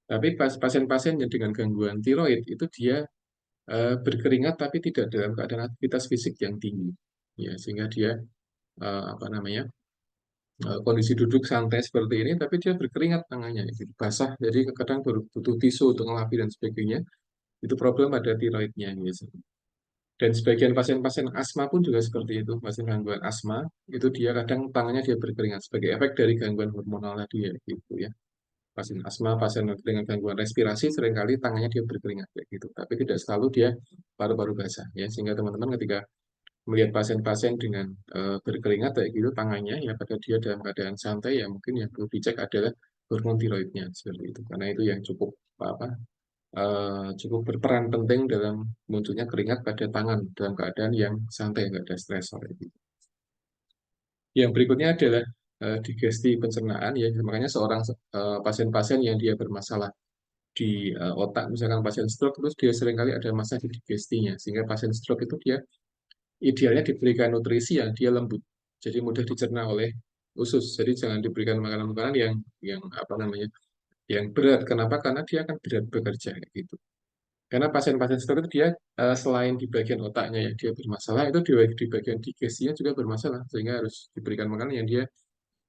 Tapi pasien-pasien yang dengan gangguan tiroid itu dia berkeringat tapi tidak dalam keadaan aktivitas fisik yang tinggi. Ya, sehingga dia kondisi duduk santai seperti ini, tapi dia berkeringat tangannya, gitu, basah, jadi kadang butuh tisu untuk ngelapi dan sebagainya. Itu problem pada tiroidnya biasanya. Dan sebagian pasien-pasien asma pun juga seperti itu, pasien gangguan asma, itu dia kadang tangannya dia berkeringat sebagai efek dari gangguan hormonal tadi ya, gitu ya. Pasien asma, pasien dengan gangguan respirasi seringkali tangannya dia berkeringat kayak gitu, tapi tidak selalu dia paru-paru basah ya. Sehingga teman-teman ketika melihat pasien-pasien dengan berkeringat kayak gitu tangannya ya pada dia dalam keadaan santai ya mungkin yang perlu dicek adalah hormon tiroidnya seperti itu karena itu yang apa cukup berperan penting dalam munculnya keringat pada tangan dalam keadaan yang santai nggak ada stresor gitu. Yang berikutnya adalah digesti pencernaan ya makanya seorang pasien-pasien yang dia bermasalah di otak misalkan pasien stroke terus dia seringkali ada masalah di digestinya sehingga pasien stroke itu dia idealnya diberikan nutrisi yang dia lembut, jadi mudah dicerna oleh usus. Jadi jangan diberikan makanan-makanan yang apa namanya, yang berat. Kenapa? Karena dia akan berat bekerja kayak gitu. Karena pasien-pasien seperti itu dia selain di bagian otaknya yang dia bermasalah, itu di bagian digestinya juga bermasalah, sehingga harus diberikan makanan yang dia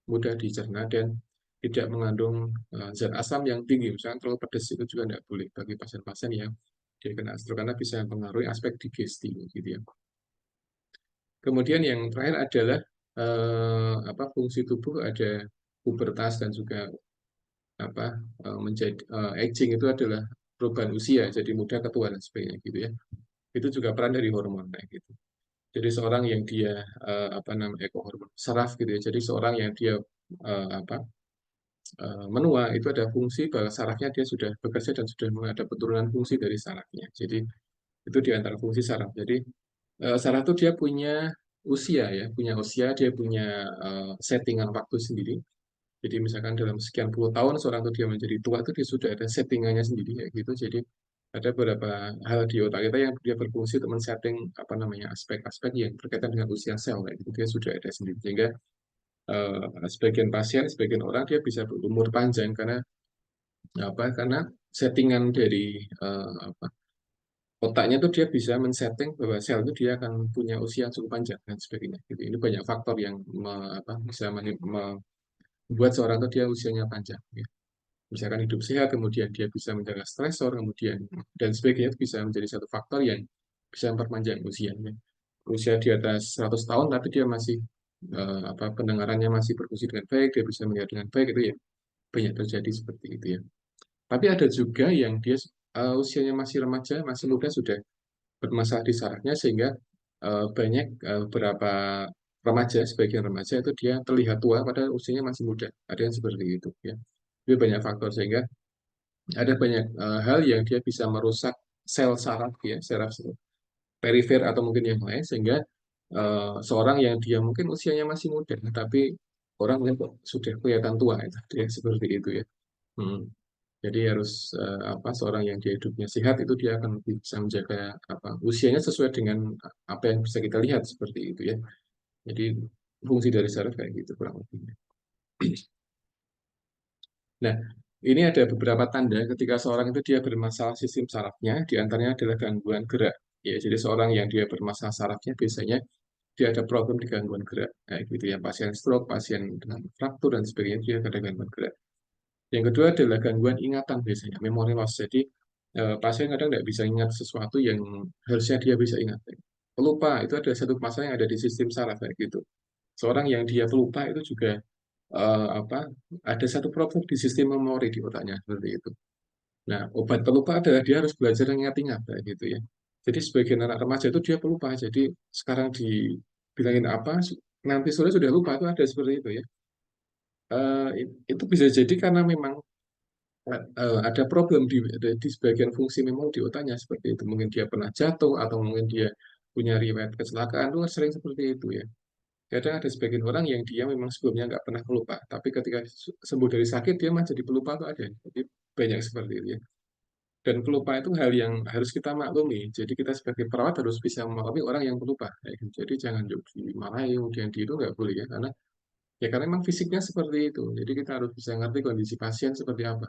mudah dicerna dan tidak mengandung zat asam yang tinggi. Misalnya terlalu pedas itu juga tidak boleh bagi pasien-pasien yang dia kena stroke karena bisa mempengaruhi aspek digesti gitu ya. Kemudian yang terakhir adalah fungsi tubuh ada pubertas dan juga apa menjadi aging itu adalah perubahan usia, jadi muda ketua dan sebagainya gitu ya. Itu juga peran dari hormon kayak gitu. Jadi seorang yang dia ekohormon saraf gitu ya. Jadi seorang yang dia apa menua itu ada fungsi bahwa sarafnya dia sudah bekerja dan sudah ada penurunan fungsi dari sarafnya. Jadi itu di antara fungsi saraf. Jadi saraf itu dia punya usia ya, punya usia, dia punya settingan waktu sendiri. Jadi misalkan dalam sekian puluh tahun seorang itu dia menjadi tua itu dia sudah ada settingannya sendiri kayak gitu. Jadi ada beberapa hal di otak kita yang dia berfungsi untuk men-setting aspek-aspek yang berkaitan dengan usia sel kayak gitu dia sudah ada sendiri. Sehingga sebagian pasien, sebagian orang dia bisa berumur panjang karena settingan dari apa otaknya tuh dia bisa men-setting bahwa sel itu dia akan punya usia yang cukup panjang dan sebagainya. Gitu. Ini banyak faktor yang bisa membuat seorang itu dia usianya panjang. Ya. Misalkan hidup sehat, kemudian dia bisa menjaga stresor, kemudian dan sebagainya itu bisa menjadi satu faktor yang bisa memperpanjang usianya. Usia di atas 100 tahun, tapi dia masih pendengarannya masih berfungsi dengan baik, dia bisa melihat dengan baik itu ya banyak terjadi seperti itu ya. Tapi ada juga yang dia usianya masih remaja, masih muda sudah bermasalah di sarafnya sehingga banyak beberapa remaja, sebagian remaja itu dia terlihat tua padahal usianya masih muda. Ada yang seperti itu ya. Itu banyak faktor sehingga ada banyak hal yang dia bisa merusak sel saraf ya, saraf perifer atau mungkin yang lain sehingga seorang yang dia mungkin usianya masih muda tapi orang melihat kok sudah kelihatan tua itu dia seperti itu ya. Hmm. Jadi harus seorang yang dia hidupnya sehat itu dia akan bisa menjaga usianya sesuai dengan apa yang bisa kita lihat seperti itu ya. Jadi fungsi dari saraf kayak gitu kurang lebih. Nah, ini ada beberapa tanda ketika seorang itu dia bermasalah sistem sarafnya, di antaranya adalah gangguan gerak. Ya, jadi seorang yang dia bermasalah sarafnya biasanya dia ada problem di gangguan gerak, kayak gitu ya. Pasien stroke, pasien dengan fraktur dan sebagainya dia ada gangguan gerak. Yang kedua adalah gangguan ingatan biasanya, memory loss. Jadi pasien kadang nggak bisa ingat sesuatu yang harusnya dia bisa ingat. Pelupa itu ada satu masalah yang ada di sistem saraf kayak gitu. Seorang yang dia pelupa itu juga apa ada satu problem di sistem memori di otaknya seperti itu. Nah, obat pelupa adalah dia harus belajar ingat-ingat kayak gitu ya. Jadi sebagian anak remaja itu dia pelupa. Jadi sekarang dibilangin apa, nanti sore sudah lupa itu ada seperti itu ya. Itu bisa jadi karena memang ada problem di sebagian fungsi memori di otaknya seperti itu. Mungkin dia pernah jatuh atau mungkin dia punya riwayat kecelakaan itu sering seperti itu ya. Kadang ada sebagian orang yang dia memang sebelumnya nggak pernah pelupa, tapi ketika sembuh dari sakit dia malah jadi pelupa tuh ada. Jadi banyak seperti itu ya. Dan pelupa itu hal yang harus kita maklumi. Jadi kita sebagai perawat harus bisa memaklumi orang yang pelupa. Kayak gitu. Jadi jangan dimarahi, kemudian di itu nggak boleh ya, karena memang fisiknya seperti itu. Jadi kita harus bisa ngerti kondisi pasien seperti apa.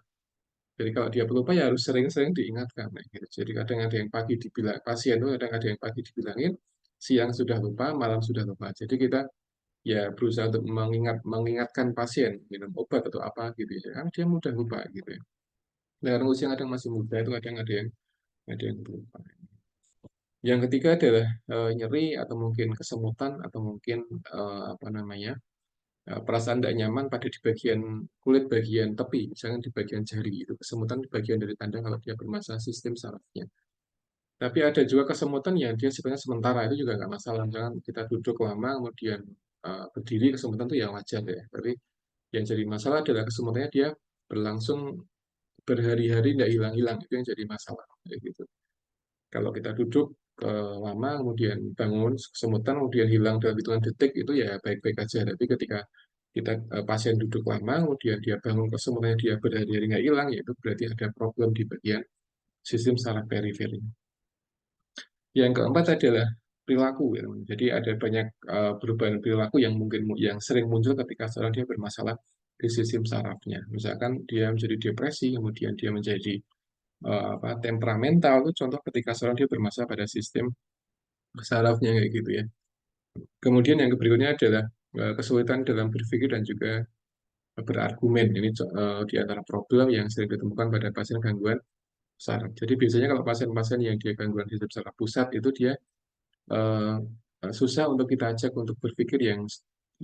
Jadi kalau dia pelupa ya harus sering-sering diingatkan. Kayak gitu. Jadi kadang ada yang pagi dibilang pasien itu kadang ada yang pagi dibilangin, siang sudah lupa, malam sudah lupa. Jadi kita ya berusaha untuk mengingatkan pasien minum obat atau apa gitu ya. Karena dia mudah lupa gitu ya. Nah, orang usia kadang masih muda itu kadang ada yang lupa. Yang ketiga adalah nyeri atau mungkin kesemutan atau mungkin apa namanya perasaan tidak nyaman pada di bagian kulit bagian tepi, misalnya di bagian jari itu kesemutan di bagian dari tanda kalau dia bermasalah sistem sarafnya. Tapi ada juga kesemutan yang dia sebenarnya sementara itu juga nggak masalah. Misalkan kita duduk lama kemudian berdiri kesemutan itu ya wajar ya. Tapi yang jadi masalah adalah kesemutannya dia berlangsung berhari-hari tidak hilang-hilang itu yang jadi masalah kayak gitu. Kalau kita duduk lama, kemudian bangun, kesemutan, kemudian hilang dalam hitungan detik, itu ya baik-baik aja. Tapi ketika kita pasien duduk lama, kemudian dia bangun, kesemutannya dia berhari-hari nggak hilang, ya itu berarti ada problem di bagian sistem saraf periferi. Yang keempat adalah perilaku. Ya. Jadi ada banyak perubahan perilaku yang mungkin yang sering muncul ketika seorang dia bermasalah di sistem sarafnya. Misalkan dia menjadi depresi, kemudian dia menjadi temperamental, itu contoh ketika seorang dia bermasalah pada sistem sarafnya kayak gitu ya. Kemudian yang berikutnya adalah kesulitan dalam berpikir dan juga berargumen. Ini di antara problem yang sering ditemukan pada pasien gangguan saraf. Jadi biasanya kalau pasien-pasien yang dia gangguan sistem saraf pusat itu dia eh, susah untuk kita ajak untuk berpikir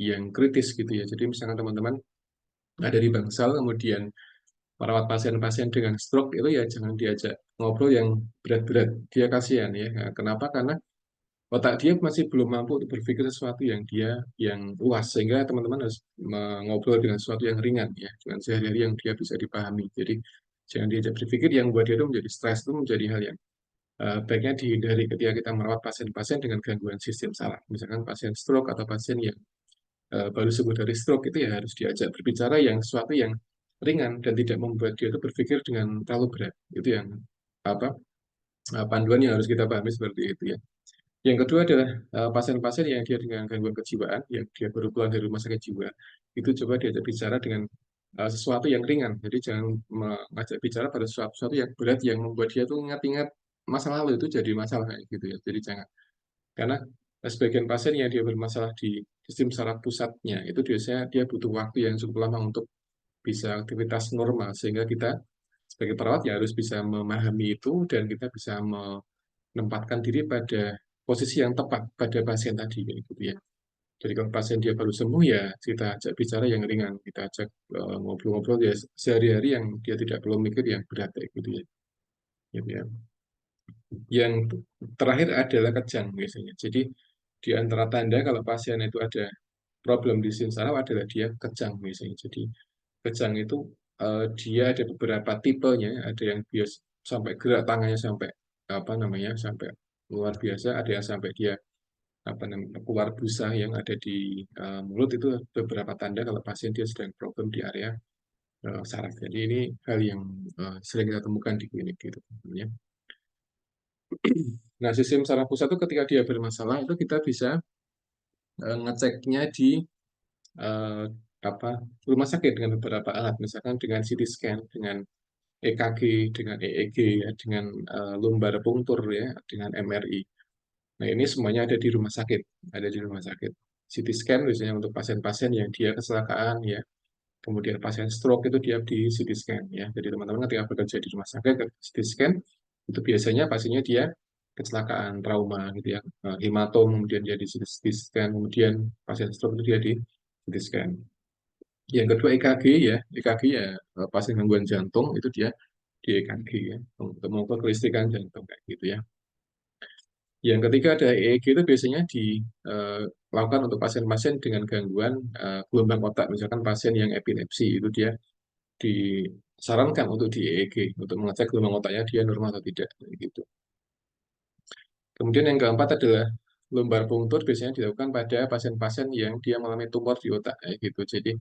yang kritis gitu ya. Jadi misalkan teman-teman ada di bangsal kemudian merawat pasien-pasien dengan stroke itu ya jangan diajak ngobrol yang berat-berat. Dia kasihan ya. Nah, kenapa? Karena otak dia masih belum mampu untuk berpikir sesuatu yang luas sehingga teman-teman harus ngobrol dengan sesuatu yang ringan ya dengan sehari-hari yang dia bisa dipahami. Jadi jangan diajak berpikir yang buat dia itu menjadi stres itu menjadi hal yang baiknya dihindari ketika kita merawat pasien-pasien dengan gangguan sistem saraf. Misalkan pasien stroke atau pasien yang baru sembuh dari stroke itu ya harus diajak berbicara yang sesuatu yang ringan dan tidak membuat dia itu berpikir dengan terlalu berat. Itu yang apa panduan yang harus kita pahami seperti itu ya. Yang kedua adalah pasien-pasien yang dia dengan gangguan kejiwaan, yang dia baru pulang dari rumah sakit jiwa, itu coba diajak bicara dengan sesuatu yang ringan. Jadi jangan mengajak bicara pada sesuatu yang berat yang membuat dia tuh ingat-ingat masa lalu itu jadi masalah kayak gitu ya. Jadi jangan. Karena sebagian pasien yang dia bermasalah di sistem saraf pusatnya itu biasanya dia butuh waktu yang cukup lama untuk bisa aktivitas normal sehingga kita sebagai perawat ya harus bisa memahami itu dan kita bisa menempatkan diri pada posisi yang tepat pada pasien tadi kayak gitu ya. Jadi kalau pasien dia baru sembuh ya kita ajak bicara yang ringan, kita ajak ngobrol-ngobrol ya sehari-hari yang dia tidak perlu mikir yang berat kayak gitu ya. Gitu ya. Yang terakhir adalah kejang biasanya. Jadi di antara tanda kalau pasien itu ada problem di sistem saraf adalah dia kejang biasanya. Jadi kejang itu dia ada beberapa tipenya, ada yang bias sampai gerak tangannya sampai apa namanya sampai luar biasa, ada yang sampai dia apa namanya keluar busa yang ada di mulut itu beberapa tanda kalau pasien dia sedang problem di area saraf. Jadi ini hal yang sering kita temukan di klinik gitu. Ya. Nah, sistem saraf pusat itu ketika dia bermasalah itu kita bisa ngeceknya di eh, apa rumah sakit dengan beberapa alat, misalkan dengan CT scan, dengan EKG, dengan EEG, ya, dengan lumbar punctur ya, dengan MRI. Nah, ini semuanya ada di rumah sakit, ada di rumah sakit. CT scan biasanya untuk pasien-pasien yang dia kecelakaan ya. Kemudian pasien stroke itu dia di CT scan ya. Jadi teman-teman ketika bekerja di rumah sakit ke CT scan itu biasanya pasiennya dia kecelakaan trauma gitu ya. Hematom kemudian dia di CT scan, kemudian pasien stroke itu dia di CT scan. Yang kedua EKG ya, EKG ya pasien gangguan jantung itu dia di EKG ya untuk mengukur kelistrikan jantung kayak gitu ya. Yang ketiga ada EEG itu biasanya dilakukan untuk pasien-pasien dengan gangguan gelombang otak, misalkan pasien yang epilepsi itu dia disarankan untuk di EEG untuk mengecek gelombang otaknya dia normal atau tidak gitu. Kemudian yang keempat adalah lumbar punctur biasanya dilakukan pada pasien-pasien yang dia mengalami tumor di otak kayak gitu. Jadi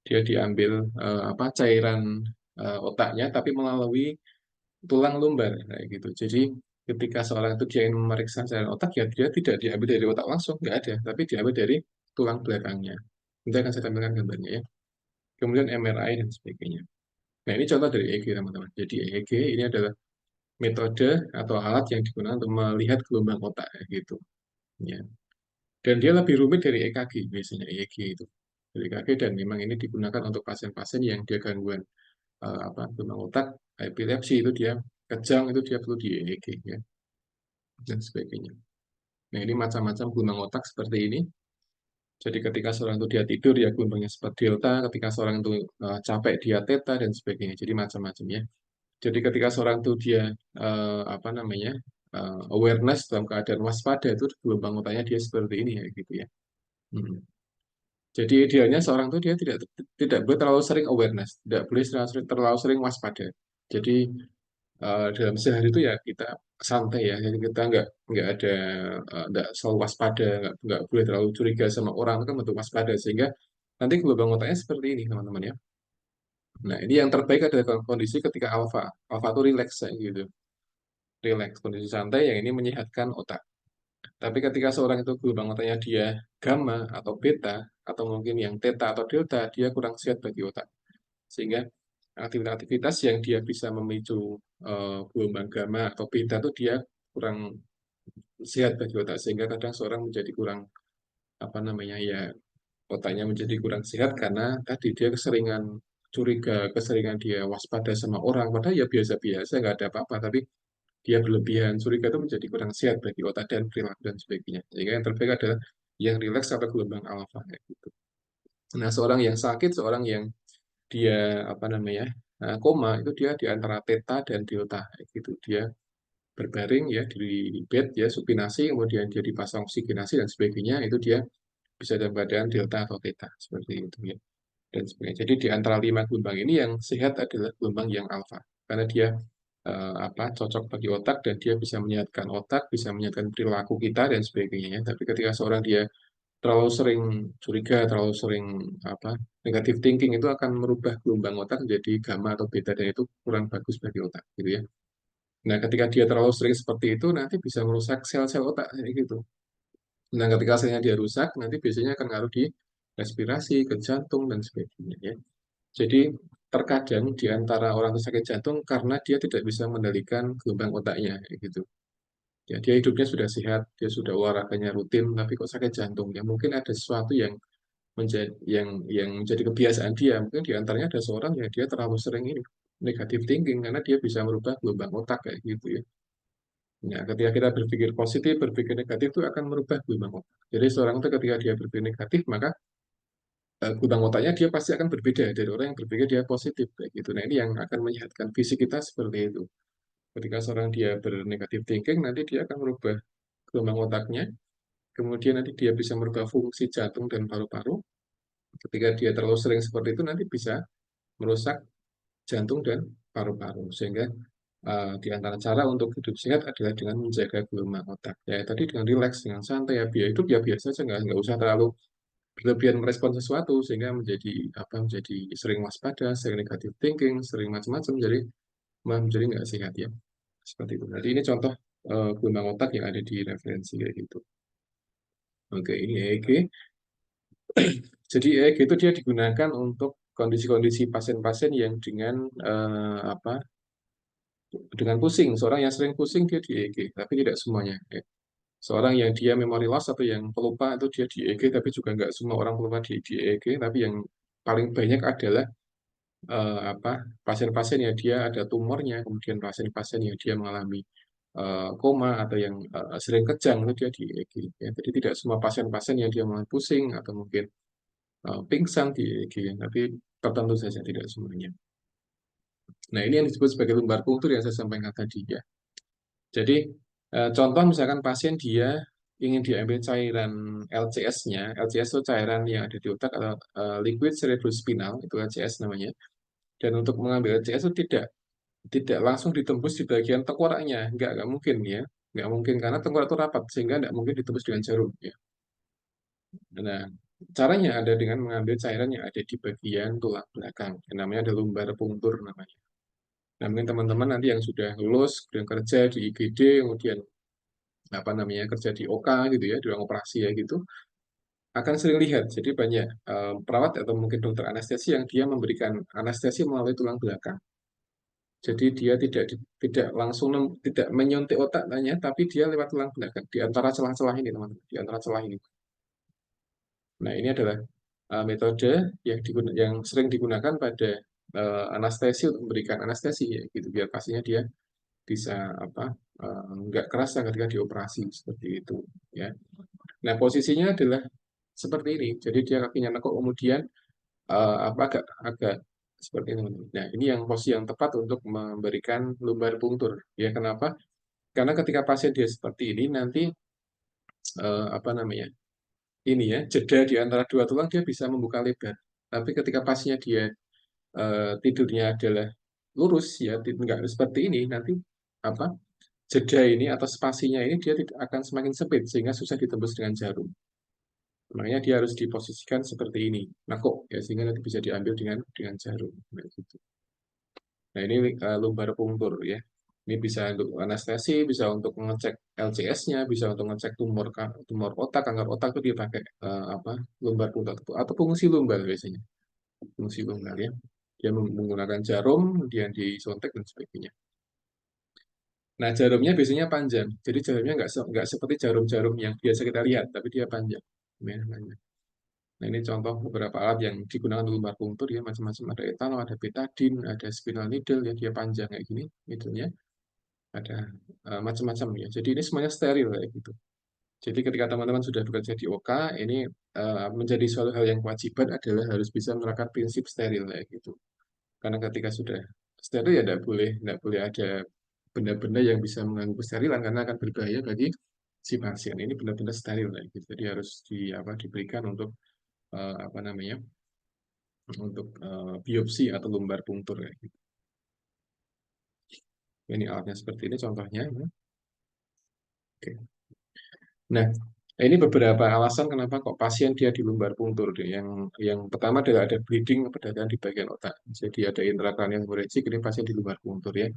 dia diambil cairan otaknya tapi melalui tulang lumbar kayak gitu. Jadi ketika seorang itu dia ingin memeriksa cairan otak ya dia tidak diambil dari otak langsung, nggak ada, tapi diambil dari tulang belakangnya. Nanti akan saya tampilkan gambarnya ya. Kemudian MRI dan sebagainya. Nah, ini contoh dari EEG, teman-teman. Jadi EEG ini adalah metode atau alat yang digunakan untuk melihat gelombang otak kayak gitu. Ya. Dan dia lebih rumit dari EKG biasanya EEG itu. Dari EKG dan memang ini digunakan untuk pasien-pasien yang dia gangguan gelombang otak, epilepsi itu dia kejang itu dia perlu di EEG ya dan sebagainya. Nah, ini macam-macam gelombang otak seperti ini. Jadi ketika seorang itu dia tidur ya gelombangnya seperti delta, ketika seorang itu capek dia theta dan sebagainya. Jadi macam-macam ya. Jadi ketika seorang itu dia awareness dalam keadaan waspada itu gelombang otaknya dia seperti ini ya gitu ya. Hmm. Jadi idealnya seorang itu dia tidak tidak boleh terlalu sering awareness, tidak boleh terlalu sering waspada. Jadi dalam sehari itu ya kita santai ya, jadi kita nggak ada nggak selalu waspada, nggak boleh terlalu curiga sama orang itu kan bentuk waspada sehingga nanti gelombang otaknya seperti ini teman-teman ya. Nah, ini yang terbaik adalah kondisi ketika alfa. Alfa itu relax kayak gitu. Relax, kondisi santai yang ini menyehatkan otak. Tapi ketika seorang itu gelombang otaknya dia gamma atau beta, atau mungkin yang theta atau delta, dia kurang sehat bagi otak. Sehingga aktivitas-aktivitas yang dia bisa memicu gelombang gamma atau beta itu dia kurang sehat bagi otak. Sehingga kadang seorang menjadi kurang, ya otaknya menjadi kurang sehat karena tadi dia keseringan curiga, keseringan dia waspada sama orang, padahal ya biasa-biasa, nggak ada apa-apa, tapi dia berlebihan, curiga itu menjadi kurang sehat bagi otak dan perilaku dan sebagainya. Sehingga yang terbaik adalah yang rileks atau gelombang alfa kayak gitu. Nah, seorang yang sakit, seorang yang dia koma itu dia di antara theta dan delta kayak gitu. Dia berbaring ya di bed ya supinasi, kemudian dia dipasang oksigenasi dan sebagainya, itu dia bisa dalam keadaan delta atau theta seperti itu ya dan sebagainya. Jadi di antara lima gelombang ini yang sehat adalah gelombang yang alfa karena dia cocok bagi otak dan dia bisa menyehatkan otak, bisa menyehatkan perilaku kita dan sebagainya ya. Tapi ketika seorang dia terlalu sering curiga, terlalu sering negatif thinking itu akan merubah gelombang otak menjadi gamma atau beta dan itu kurang bagus bagi otak gitu ya. Nah, ketika dia terlalu sering seperti itu nanti bisa merusak sel-sel otak kayak gitu. Nah, ketika selnya dia rusak, nanti biasanya akan ngaruh di respirasi, ke jantung, dan sebagainya. Ya. Jadi, terkadang di antara orang yang sakit jantung karena dia tidak bisa mengendalikan gelombang otaknya. Kayak gitu. Ya, dia hidupnya sudah sehat, dia sudah olahraganya rutin, tapi kok sakit jantung. Ya, mungkin ada sesuatu yang menjadi kebiasaan dia. Mungkin di antaranya ada seorang yang dia terlalu sering ini negatif thinking karena dia bisa merubah gelombang otak kayak gitu ya. Nah, ketika kita berpikir positif, berpikir negatif itu akan merubah gelombang otak. Jadi seorang itu ketika dia berpikir negatif, maka gelombang otaknya dia pasti akan berbeda dari orang yang berpikir dia positif kayak gitu. Nah, ini yang akan menyehatkan fisik kita seperti itu. Ketika seorang dia bernegatif thinking, nanti dia akan merubah gelombang otaknya, kemudian nanti dia bisa merubah fungsi jantung dan paru-paru. Ketika dia terlalu sering seperti itu, nanti bisa merusak jantung dan paru-paru. Sehingga di antara cara untuk hidup sehat adalah dengan menjaga gelombang otak. Ya, tadi dengan rileks, dengan santai, ya biar hidup ya biasa saja, nggak usah terlalu berlebihan merespon sesuatu sehingga menjadi sering waspada, sering negatif thinking, sering macam-macam, jadi malah menjadi nggak sehat ya. Seperti itu. Jadi ini contoh gelombang otak yang ada di referensi kayak gitu. Oke, ini EEG. Jadi EEG itu dia digunakan untuk kondisi-kondisi pasien-pasien yang dengan pusing. Seorang yang sering pusing dia di EEG, tapi tidak semuanya. Ya. Seorang yang dia memory loss atau yang pelupa itu dia di EEG, tapi juga nggak semua orang pelupa di EEG, tapi yang paling banyak adalah apa pasien-pasien yang dia ada tumornya, kemudian pasien-pasien yang dia mengalami koma atau yang sering kejang itu dia di EEG. Ya. Jadi tidak semua pasien-pasien yang dia mulai pusing atau mungkin pingsan di EEG, tapi tertentu saja tidak semuanya. Nah ini yang disebut sebagai lumbar punctur yang saya sampaikan tadi ya. Jadi contoh misalkan pasien dia ingin diambil cairan LCS-nya, LCS itu cairan yang ada di otak atau liquid cerebrospinal, itu LCS namanya. Dan untuk mengambil LCS itu tidak langsung ditembus di bagian tengkoraknya, nggak mungkin ya, nggak mungkin karena tengkorak itu rapat sehingga nggak mungkin ditembus dengan jarum ya. Nah, caranya ada dengan mengambil cairan yang ada di bagian tulang belakang, yang namanya ada lumbar punctur namanya. Nah, mungkin teman-teman nanti yang sudah lulus, kemudian kerja di IGD, kemudian apa namanya kerja di OK gitu ya, di ruang operasi ya gitu, akan sering lihat. Jadi banyak perawat atau mungkin dokter anestesi yang dia memberikan anestesi melalui tulang belakang. Jadi dia tidak langsung tidak menyuntik otaknya, tapi dia lewat tulang belakang di antara celah-celah ini teman-teman, di antara celah ini. Nah ini adalah metode yang sering digunakan pada anestesi untuk memberikan anestesi ya, gitu biar pastinya dia bisa apa nggak keras ketika dioperasi seperti itu ya. Nah posisinya adalah seperti ini. Jadi dia kakinya nekuk kemudian apa agak agak seperti ini. Nah, ini yang posisi yang tepat untuk memberikan lumbar punctur. Ya, kenapa? Karena ketika pasien dia seperti ini nanti apa namanya? Ini ya, jeda di antara dua tulang dia bisa membuka lebar. Tapi ketika pasiennya dia tidurnya adalah lurus ya, nggak seperti ini, nanti apa? Jeda ini atau spasinya ini dia tidak akan semakin sempit sehingga susah ditembus dengan jarum. Makanya dia harus diposisikan seperti ini, nakuk ya sehingga nanti bisa diambil dengan jarum. Nah, gitu. Nah, ini lumbar punctur ya. Ini bisa untuk anestesi, bisa untuk mengecek LCS-nya, bisa untuk ngecek tumor otak, kanker otak itu dia pakai apa? Lumbar punctur atau fungsi lumbar biasanya. Fungsi lumbar ya. Dia menggunakan jarum, kemudian disuntik dan sebagainya. Nah, jarumnya biasanya panjang. Jadi jarumnya nggak seperti jarum-jarum yang biasa kita lihat, tapi dia panjang. Ya, panjang. Nah, ini contoh beberapa alat yang digunakan untuk lumbar punctur ya, macam-macam ada etanol, ada betadine, ada spinal needle ya, dia panjang kayak gini, needle-nya. Ada macam-macam ya. Jadi ini semuanya steril kayak gitu. Jadi ketika teman-teman sudah bekerja di OK, ini menjadi suatu hal yang kewajiban adalah harus bisa menerapkan prinsip steril kayak gitu. Karena ketika sudah steril ya tidak boleh ada benda-benda yang bisa mengganggu kesterilan karena akan berbahaya bagi si pasien. Ini benar-benar steril kayak gitu. Jadi harus diberikan untuk apa namanya? Untuk biopsi atau lumbar punctur kayak gitu. Ini alatnya seperti ini contohnya. Ya. Oke. Nah, ini beberapa alasan kenapa kok pasien dia di lumbar punctur. Yang pertama adalah ada bleeding perdarahan di bagian otak. Jadi ada intracranial hemorrhagic, ini pasien di lumbar punctur ya.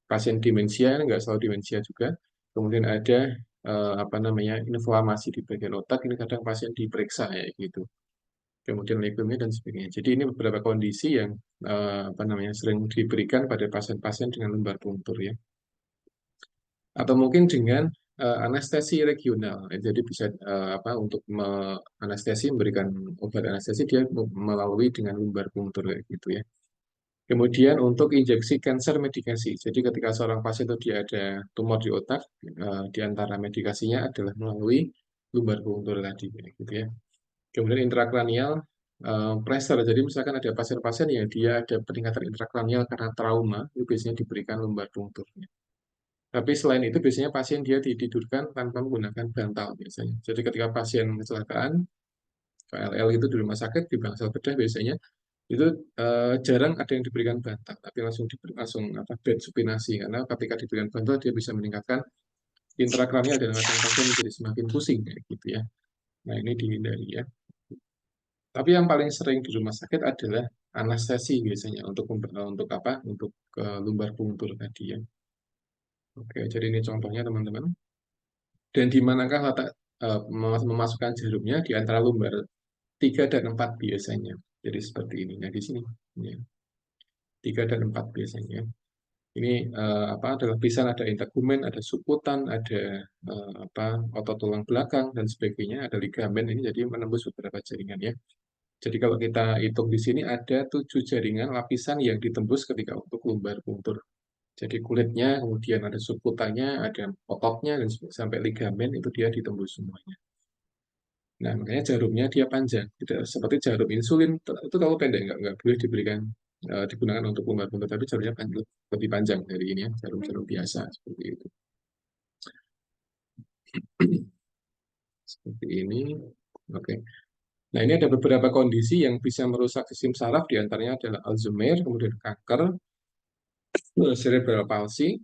Pasien demensia, nggak selalu demensia juga. Kemudian ada apa namanya inflamasi di bagian otak, ini kadang pasien diperiksa ya gitu. Kemudian leukemia dan sebagainya. Jadi ini beberapa kondisi yang apa namanya sering diberikan pada pasien-pasien dengan lumbar punctur ya. Atau mungkin dengan anestesi regional. Jadi bisa apa untuk anestesi memberikan obat anestesi dia melalui dengan lumbar punctur kayak gitu ya. Kemudian untuk injeksi cancer medikasi. Jadi ketika seorang pasien itu dia ada tumor di otak, di antara medikasinya adalah melalui lumbar punctur tadi kayak gitu ya. Kemudian intrakranial pressure. Jadi misalkan ada pasien-pasien yang dia ada peningkatan intrakranial karena trauma, itu biasanya diberikan lumbar punctur. Tapi selain itu biasanya pasien dia ditidurkan tanpa menggunakan bantal biasanya. Jadi ketika pasien kecelakaan, KLL itu di rumah sakit di bangsal bedah biasanya itu jarang ada yang diberikan bantal, tapi langsung apa bed supinasi karena ketika diberikan bantal dia bisa meningkatkan intrakranial dan kadang pasien menjadi semakin pusing kayak gitu ya. Nah ini dihindari ya. Tapi yang paling sering di rumah sakit adalah anestesi biasanya untuk apa? Untuk lumbar punctur tadi ya. Oke, jadi ini contohnya teman-teman. Dan di manakah letak memasukkan jarumnya di antara lumbar 3 dan 4 biasanya. Jadi seperti ini. Nah, di sini ya. 3 dan 4 biasanya. Ini ada lapisan, ada integumen, ada suputan, ada otot tulang belakang dan sebagainya, ada ligamen ini jadi menembus beberapa jaringan ya. Jadi kalau kita hitung di sini ada 7 jaringan lapisan yang ditembus ketika untuk lumbar punctur. Jadi kulitnya, kemudian ada suputannya, ada ototnya, dan sampai ligamen itu dia ditembus semuanya. Nah, makanya jarumnya dia panjang, tidak seperti jarum insulin itu kalau pendek nggak boleh diberikan digunakan untuk lumbar punctur, tapi jarumnya lebih panjang dari ini ya, jarum-jarum biasa seperti itu. Seperti ini. Oke. Nah, ini ada beberapa kondisi yang bisa merusak sistem saraf, diantaranya adalah Alzheimer, kemudian kanker, cerebral palsy,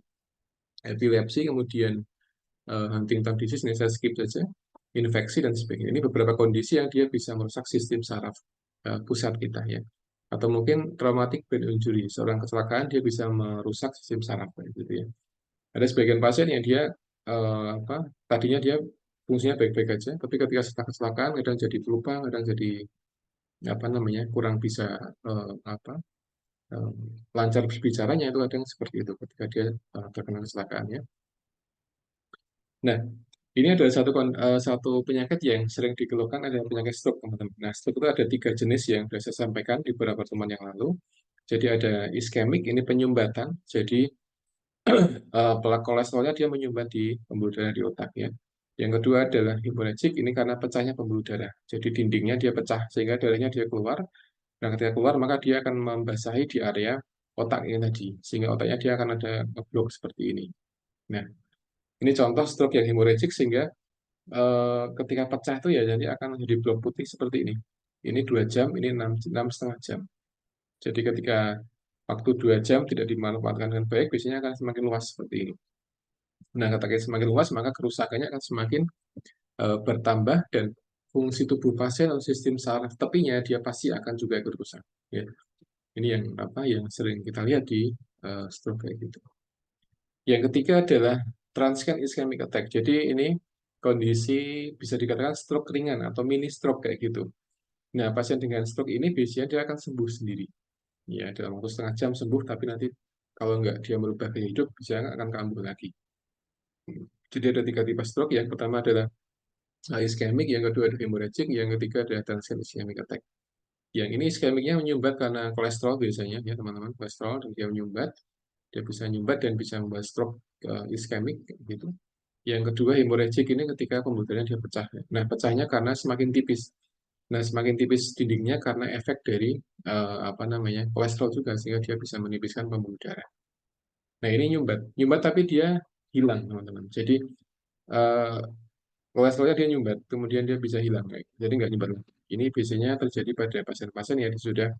epilepsi, kemudian Huntington disease, ini saya skip saja, infeksi dan sebagainya. Ini beberapa kondisi yang dia bisa merusak sistem saraf pusat kita ya. Atau mungkin traumatic brain injury, seorang kecelakaan dia bisa merusak sistem saraf gitu ya. Ada sebagian pasien yang dia tadinya dia fungsinya baik-baik aja, tapi ketika setelah kecelakaan kadang jadi pelupa, kadang jadi kurang bisa eh, apa eh, lancar berbicaranya itu kadang seperti itu ketika dia terkena kecelakaan ya. Nah, ini adalah satu penyakit yang sering dikeluhkan adalah penyakit stroke, teman-teman. Nah, stroke itu ada 3 jenis yang sudah saya sampaikan di beberapa pertemuan yang lalu. Jadi ada iskemik, ini penyumbatan. Jadi pelak kolesterolnya dia menyumbat di pembuluh darah di otak ya. Yang kedua adalah hemorrhagic, ini karena pecahnya pembuluh darah. Jadi dindingnya dia pecah sehingga darahnya dia keluar. Dan ketika keluar maka dia akan membasahi di area otak ini tadi, sehingga otaknya dia akan ada ngeblok seperti ini. Nah, ini contoh stroke yang hemorrhagic sehingga ketika pecah itu ya jadi akan menjadi blok putih seperti ini. Ini 2 jam, ini 6,5 jam. Jadi ketika waktu 2 jam tidak dimanfaatkan dengan baik, biasanya akan semakin luas seperti ini. Nah, ketika semakin luas, maka kerusakannya akan semakin bertambah dan fungsi tubuh pasien atau sistem saraf tepinya dia pasti akan juga ikut rusak. Ya. Ini yang sering kita lihat di stroke kayak gitu. Yang ketiga adalah transient ischemic attack. Jadi ini kondisi bisa dikatakan stroke ringan atau mini stroke kayak gitu. Nah, pasien dengan stroke ini biasanya dia akan sembuh sendiri. Ya, dalam waktu setengah jam sembuh, tapi nanti kalau nggak dia merubah gaya hidup, bisa akan kambuh lagi. Jadi ada 3 tipe stroke. Yang pertama adalah ischemic, yang kedua adalah hemorrhagic, yang ketiga adalah transient ischemic attack. Yang ini ischemicnya menyumbat karena kolesterol biasanya, ya teman-teman, kolesterol dan dia menyumbat, dia bisa menyumbat dan bisa membuat stroke ischemic gitu. Yang kedua hemorrhagic ini ketika pembuluh darahnya dia pecah. Nah, pecahnya karena semakin tipis. Nah, semakin tipis dindingnya karena efek dari kolesterol juga sehingga dia bisa menipiskan pembuluh darah. Nah, ini nyumbat, nyumbat tapi dia hilang, teman-teman. Jadi eh, kolesterolnya dia nyumbat, kemudian dia bisa hilang, kayak gitu. Jadi nggak nyumbat lagi. Ini biasanya terjadi pada pasien-pasien yang sudah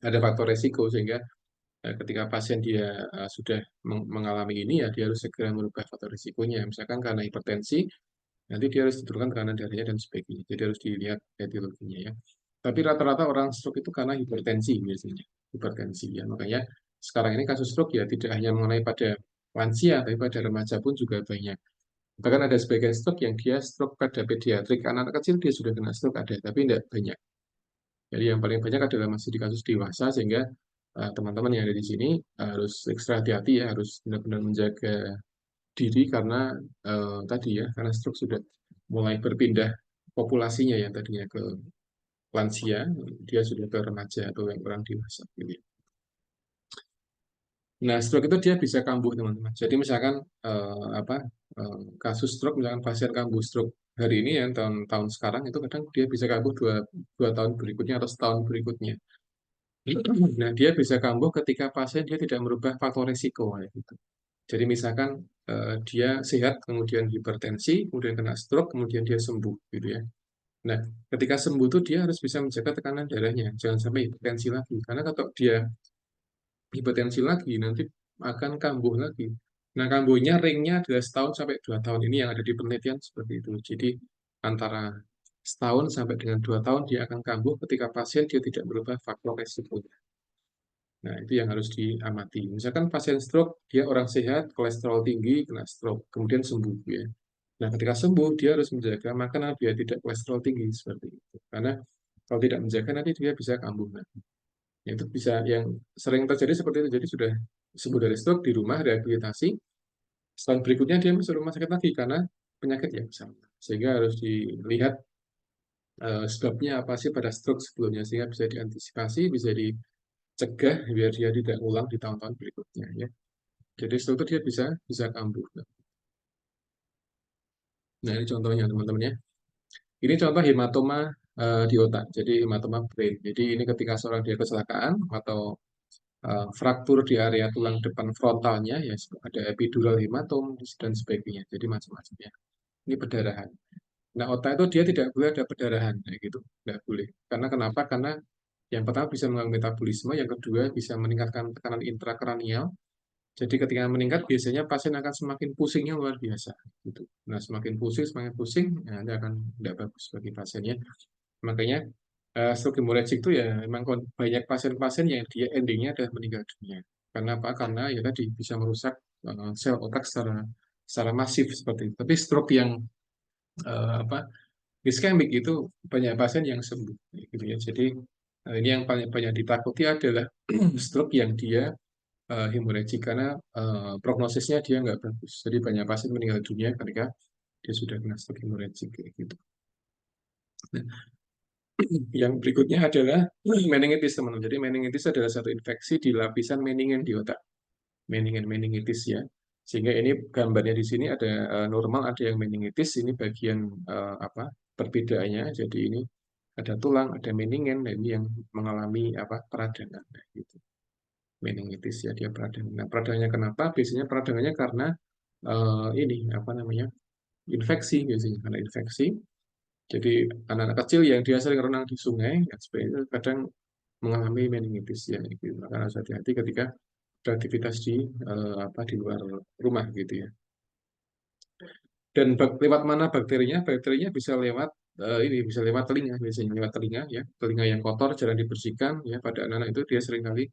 ada faktor resiko sehingga ketika pasien dia sudah mengalami ini ya dia harus segera merubah faktor risikonya. Misalkan karena hipertensi, nanti dia harus diturunkan tekanan darahnya dan sebagainya. Jadi harus dilihat etiologinya ya. Tapi rata-rata orang stroke itu karena hipertensi biasanya, hipertensi ya. Makanya sekarang ini kasus stroke ya tidak hanya mengenai pada lansia, tapi pada remaja pun juga banyak. Bahkan ada sebagian stroke yang dia stroke pada pediatrik, anak-anak kecil dia sudah kena stroke ada, tapi tidak banyak. Jadi yang paling banyak adalah masih di kasus dewasa, sehingga teman-teman yang ada di sini harus ekstra hati-hati ya, harus benar-benar menjaga diri karena tadi ya, karena stroke sudah mulai berpindah populasinya yang tadinya ke lansia, dia sudah ke remaja atau yang orang dewasa. Gitu ya. Nah, stroke itu dia bisa kambuh, teman-teman. Jadi misalkan kasus stroke, misalkan pasien kambuh stroke hari ini ya, tahun sekarang itu kadang dia bisa kambuh dua tahun berikutnya atau setahun berikutnya. Nah, dia bisa kambuh ketika pasien dia tidak merubah faktor risiko ya, gitu. Jadi misalkan dia sehat, kemudian hipertensi, kemudian kena stroke, kemudian dia sembuh, gitu ya. Nah, ketika sembuh tuh dia harus bisa menjaga tekanan darahnya, jangan sampai hipertensi lagi. Karena kalau dia hipertensi lagi, nanti akan kambuh lagi. Nah, kambuhnya ringnya adalah setahun sampai 2 tahun. Ini yang ada di penelitian seperti itu. Jadi antara setahun sampai dengan 2 tahun dia akan kambuh ketika pasien dia tidak berubah faktor resiko. Nah, itu yang harus diamati. Misalkan pasien stroke, dia orang sehat, kolesterol tinggi, kena stroke, kemudian sembuh. Ya. Nah, ketika sembuh, dia harus menjaga makanan biar tidak kolesterol tinggi, seperti itu. Karena kalau tidak menjaga, nanti dia bisa kambuh. Nah, itu bisa, yang sering terjadi seperti itu. Jadi sudah sembuh dari stroke di rumah rehabilitasi, setahun berikutnya dia masuk rumah sakit lagi karena penyakit yang sama. Sehingga harus dilihat sebabnya apa sih pada stroke sebelumnya sehingga bisa diantisipasi, bisa dicegah biar dia tidak ulang di tahun-tahun berikutnya ya. Jadi stroke itu dia bisa bisa kambuh. Nah, ini contohnya teman-teman ya. Ini contoh hematoma di otak. Jadi hematoma brain. Jadi ini ketika seorang dia kecelakaan atau fraktur di area tulang depan frontalnya ya ada epidural hematom dan sebagainya. Jadi macam-macam ya. Ini perdarahan. Nah, otak itu dia tidak boleh ada perdarahan kayak gitu. Tidak boleh. Karena kenapa? Karena yang pertama bisa mengganggu metabolisme, yang kedua bisa meningkatkan tekanan intrakranial. Jadi ketika meningkat biasanya pasien akan semakin pusingnya luar biasa gitu. Nah, semakin pusing, ya, nanti akan tidak bagus bagi pasiennya. Makanya stroke hemorrhagic itu ya memang banyak pasien-pasien yang dia endingnya adalah meninggal dunia. Karena apa? Karena ya tadi bisa merusak sel otak secara masif seperti itu. Tapi stroke yang apa iskemik itu banyak pasien yang sembuh gitu ya. Jadi ini yang paling banyak ditakuti adalah stroke yang dia hemorrhagic karena prognosisnya dia nggak bagus. Jadi banyak pasien meninggal dunia ketika dia sudah kena stroke hemorrhagic kayak gitu. Nah, yang berikutnya adalah meningitis teman-teman. Jadi meningitis adalah satu infeksi di lapisan meningen di otak. Meningitis ya. Sehingga ini gambarnya di sini ada normal, ada yang meningitis. Ini bagian apa perbedaannya. Jadi ini ada tulang, ada meningen. Nah, ini yang mengalami apa peradangan. Nah, gitu. Meningitis ya dia peradangan. Nah, peradangannya kenapa? Biasanya peradangannya karena ini apa namanya infeksi biasanya karena infeksi. Jadi anak-anak kecil yang dia sering renang di sungai, dan sebagainya, kadang mengalami meningitis ya. Gitu. Maka harus hati-hati ketika beraktivitas di apa di luar rumah gitu ya. Dan lewat mana bakterinya? Bakterinya bisa lewat ini bisa lewat telinga biasanya lewat telinga ya. Telinga yang kotor jarang dibersihkan ya pada anak-anak itu dia seringkali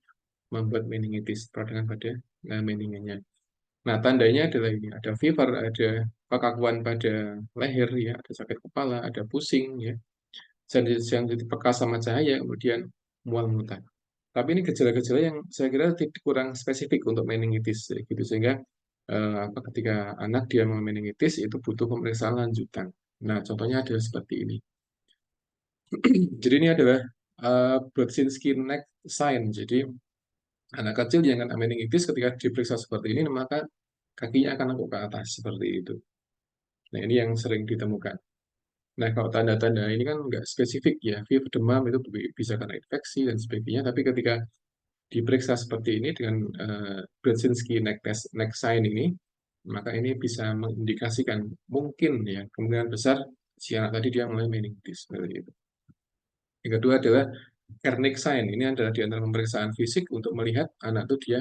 membuat meningitis peradangan pada meninginya. Nah, tandanya adalah ini ada fever, ada kekakuan pada leher ya, ada sakit kepala, ada pusing ya, sensitif peka sama cahaya, kemudian mual muntah. Tapi ini gejala-gejala yang saya kira kurang spesifik untuk meningitis, gitu sehingga apa, ketika anak dia mau meningitis itu butuh pemeriksaan lanjutan. Nah, contohnya adalah seperti ini. Jadi ini adalah Brudzinski neck sign. Jadi anak kecil yang kena meningitis ketika diperiksa seperti ini maka kakinya akan nengkuk ke atas seperti itu. Nah, ini yang sering ditemukan. Nah, kalau tanda-tanda ini kan nggak spesifik ya, fever, demam itu bisa karena infeksi dan sebagainya. Tapi ketika diperiksa seperti ini dengan Brzezinski neck sign ini, maka ini bisa mengindikasikan mungkin ya kemungkinan besar si anak tadi dia mulai meningitis seperti itu. Yang kedua adalah Kernick sign. Ini adalah di antara pemeriksaan fisik untuk melihat anak itu dia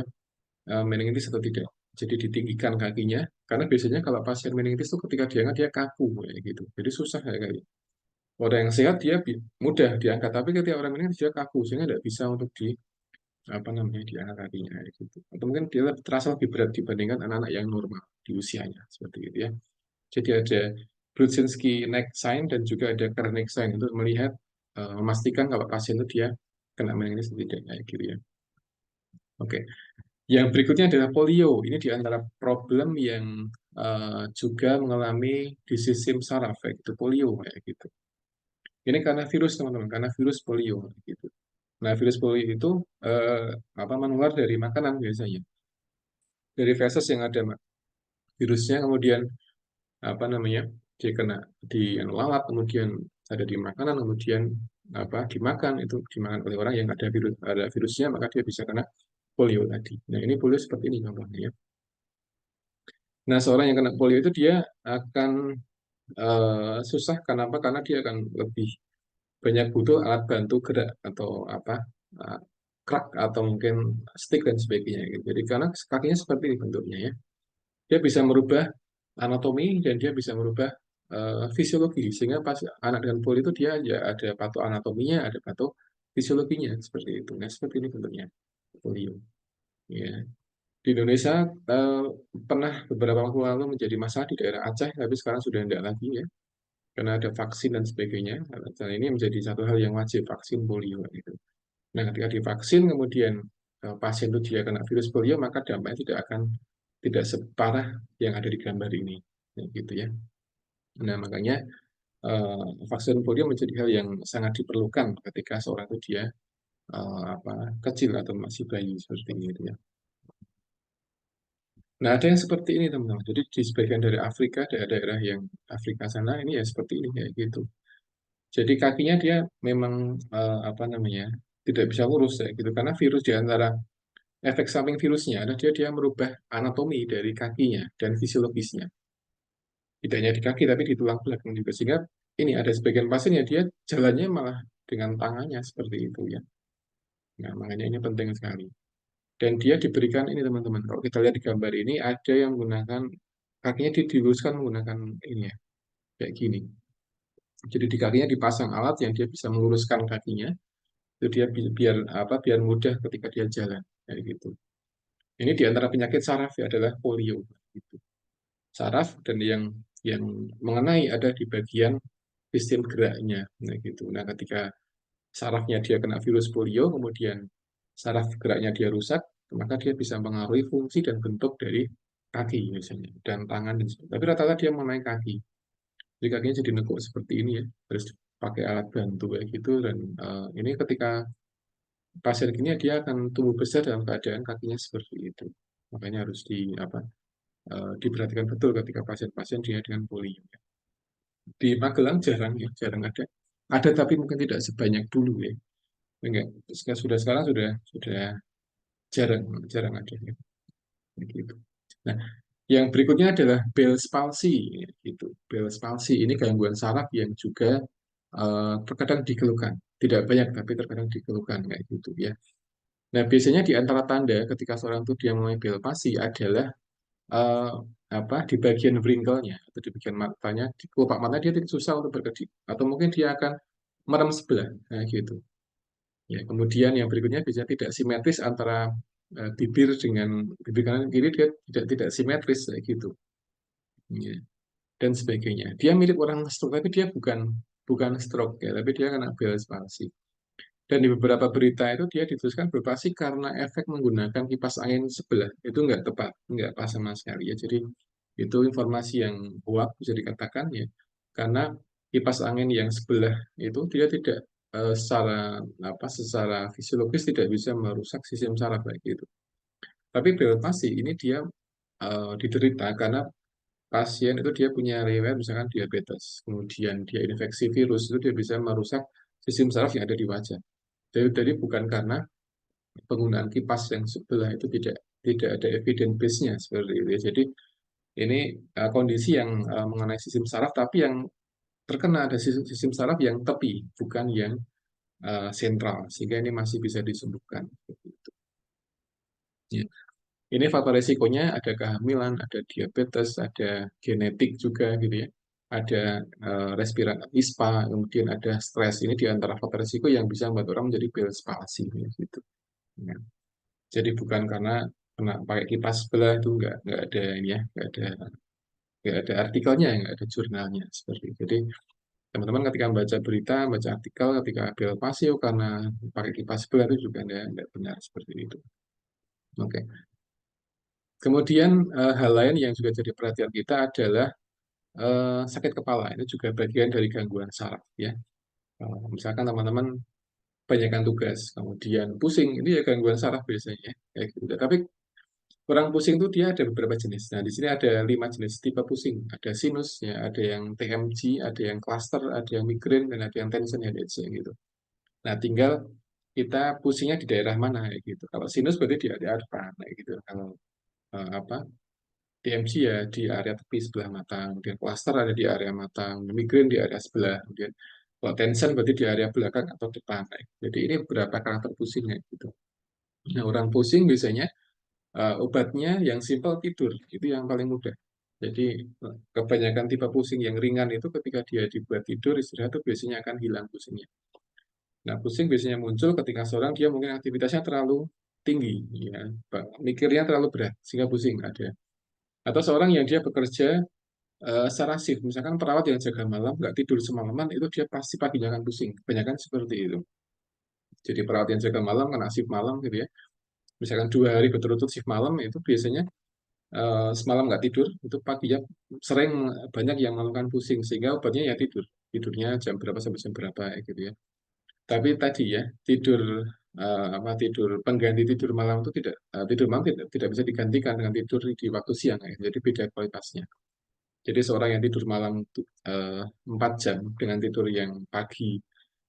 meningitis atau tidak. Jadi ditinggikan kakinya, karena biasanya kalau pasien meningitis itu ketika diangkat dia kaku kayak gitu. Jadi susah ya kayak. Orang yang sehat dia mudah diangkat, tapi ketika orang meningitis dia kaku sehingga tidak bisa untuk di apa namanya diangkat kakinya kayak gitu. Atau mungkin dia terasa lebih berat dibandingkan anak-anak yang normal di usianya seperti itu ya. Jadi ada Brudzinski neck sign dan juga ada Kernick sign untuk melihat memastikan kalau pasien itu dia kena meningitis atau tidak kayak gitu ya. Oke. Yang berikutnya adalah polio. Ini di antara problem yang juga mengalami disease saraf, kayak gitu, polio kayak gitu. Ini karena virus teman-teman, karena virus polio gitu. Nah, virus polio itu eh, apa menular dari makanan biasanya, dari feses yang ada virusnya, kemudian apa namanya dia kena di anu, lalat, kemudian ada di makanan, kemudian apa dimakan itu dimakan oleh orang yang ada virusnya, maka dia bisa kena polio tadi. Nah, ini polio seperti ini contohnya ya. Nah, seorang yang kena polio itu dia akan susah kenapa? Karena dia akan lebih banyak butuh alat bantu gerak atau apa uh, krak atau mungkin stick dan sebagainya gitu. Jadi karena kakinya seperti ini bentuknya ya. Dia bisa merubah anatomi dan dia bisa merubah fisiologi sehingga pas anak dengan polio itu dia ya ada pato anatominya, ada pato fisiologinya seperti itu. Nah, seperti ini bentuknya polio. Ya. Di Indonesia pernah beberapa waktu lalu menjadi masalah di daerah Aceh, tapi sekarang sudah tidak lagi ya, karena ada vaksin dan sebagainya. Dan ini menjadi satu hal yang wajib vaksin polio gitu. Nah, ketika divaksin kemudian pasien itu dia kena virus polio, maka dampaknya tidak separah yang ada di gambar ini. Ya, gitu ya. Nah, makanya vaksin polio menjadi hal yang sangat diperlukan ketika seorang itu dia kecil atau masih bayi seperti ini gitu ya. Nah, ada yang seperti ini teman-teman. Jadi di sebagian dari Afrika, daerah-daerah yang Afrika sana ini ya seperti ini kayak gitu. Jadi kakinya dia memang tidak bisa lurus ya gitu karena virus di antara efek samping virusnya adalah dia merubah anatomi dari kakinya dan fisiologisnya. Tidak hanya di kaki tapi di tulang belakang juga sehingga ini ada sebagian pasien ya dia jalannya malah dengan tangannya seperti itu ya. Nah, makanya ini penting sekali. Dan dia diberikan ini teman-teman. Kalau kita lihat di gambar ini ada yang menggunakan kakinya diluruskan menggunakan ini ya, kayak gini. Jadi di kakinya dipasang alat yang dia bisa meluruskan kakinya. Itu dia biar mudah ketika dia jalan kayak gitu. Ini di antara penyakit saraf ya adalah polio gitu. Saraf dan yang mengenai ada di bagian sistem geraknya. Nah gitu. Nah, ketika sarafnya dia kena virus polio, kemudian saraf geraknya dia rusak, maka dia bisa mengaruhi fungsi dan bentuk dari kaki misalnya dan tangan dan sebagainya. Tapi rata-rata dia mengenai kaki. Jadi kakinya jadi nekuk seperti ini ya, terus pakai alat bantu kayak gitu dan ini ketika pasien gini dia akan tumbuh besar dalam keadaan kakinya seperti itu. Makanya harus diperhatikan betul ketika pasien-pasien dia dengan polio. Di Magelang jarang ya, jarang ada. Ada tapi mungkin tidak sebanyak dulu ya. Enggak, sekarang sudah jarang jarang ada ya. Gitu. Nah, yang berikutnya adalah Bell's palsy gitu. Bell's palsy ini gangguan saraf yang juga terkadang dikeluhkan. Tidak banyak tapi terkadang dikeluhkan kayak gitu ya. Nah, biasanya di antara tanda ketika seorang itu dia mulai Bell's palsy adalah eh, di bagian wrinkle-nya atau di bagian matanya, di kelopak mata dia tidak susah untuk berkedip atau mungkin dia akan merem sebelah kayak gitu. Ya, kemudian yang berikutnya bisa tidak simetris antara bibir dengan bibir kanan dan kiri dia tidak simetris kayak gitu. Ya, dan sebagainya. Dia mirip orang stroke tapi dia bukan bukan stroke ya, tapi dia kena Bell's palsy. Dan di beberapa berita itu dia dituliskan berpasi karena efek menggunakan kipas angin sebelah. Itu nggak tepat, nggak pas sama sekali ya. Jadi itu informasi yang hoax bisa dikatakan ya. Karena kipas angin yang sebelah itu dia tidak secara fisiologis tidak bisa merusak sistem saraf kayak gitu. Tapi pasti ini dia diderita karena pasien itu dia punya riwayat misalkan diabetes, kemudian dia infeksi virus itu dia bisa merusak sistem saraf yang ada di wajah. Jadi bukan karena penggunaan kipas yang sebelah itu tidak ada evidence base-nya seperti itu ya. Jadi ini kondisi yang mengenai sistem saraf tapi yang terkena ada sistem saraf yang tepi, bukan yang sentral, sehingga ini masih bisa disembuhkan. Ya. Ini faktor resikonya ada kehamilan, ada diabetes, ada genetik juga gitu ya. Ada respirator ISPA, kemudian ada stres. Ini di antara faktor resiko yang bisa membuat orang menjadi Bell's palsy gitu. Ya. Jadi bukan karena kena pakai kipas sebelah itu nggak ada ini ya, nggak ada artikelnya, nggak ada jurnalnya seperti itu. Jadi teman-teman ketika membaca berita, baca artikel ketika Bell's palsy karena pakai kipas sebelah itu juga nggak benar seperti itu. Oke. Kemudian hal lain yang juga jadi perhatian kita adalah sakit kepala. Itu juga bagian dari gangguan saraf ya. Misalkan teman-teman banyakkan tugas, kemudian pusing, ini ya gangguan saraf biasanya. Kayak gitu. Tapi orang pusing itu dia ada beberapa jenis. Nah, di sini ada 5 jenis tipe pusing. Ada sinus, ya, ada yang TMG, ada yang cluster, ada yang migrain, dan ada yang tension headache gitu. Nah, tinggal kita pusingnya di daerah mana ya gitu. Kalau sinus berarti di area depan, kayak gitu. Kalau eh, apa TMG ya di area tepi sebelah mata, kemudian cluster ada di area mata, migrain di area sebelah, kemudian kalau tension berarti di area belakang atau depan. Jadi ini beberapa karakter pusingnya gitu. Nah, orang pusing biasanya obatnya yang simpel tidur, itu yang paling mudah. Jadi kebanyakan tipe pusing yang ringan itu ketika dia dibuat tidur istirahat itu biasanya akan hilang pusingnya. Nah, pusing biasanya muncul ketika seorang dia mungkin aktivitasnya terlalu tinggi, ya, mikirnya terlalu berat sehingga pusing ada. Atau seorang yang dia bekerja secara shift, misalkan perawat yang jaga malam nggak tidur semalaman itu dia pasti paginya akan pusing. Kebanyakan seperti itu. Jadi perawat yang jaga malam kena shift malam gitu ya, misalkan 2 hari berturut-turut shift malam, itu biasanya semalam nggak tidur, itu paginya sering banyak yang melakukan pusing, sehingga obatnya ya tidur. Tidurnya jam berapa sampai jam berapa, gitu ya. Tapi tadi ya, tidur pengganti tidur malam itu tidur malam tidak bisa digantikan dengan tidur di waktu siang ya. Jadi beda kualitasnya. Jadi seorang yang tidur malam 4 jam dengan tidur yang pagi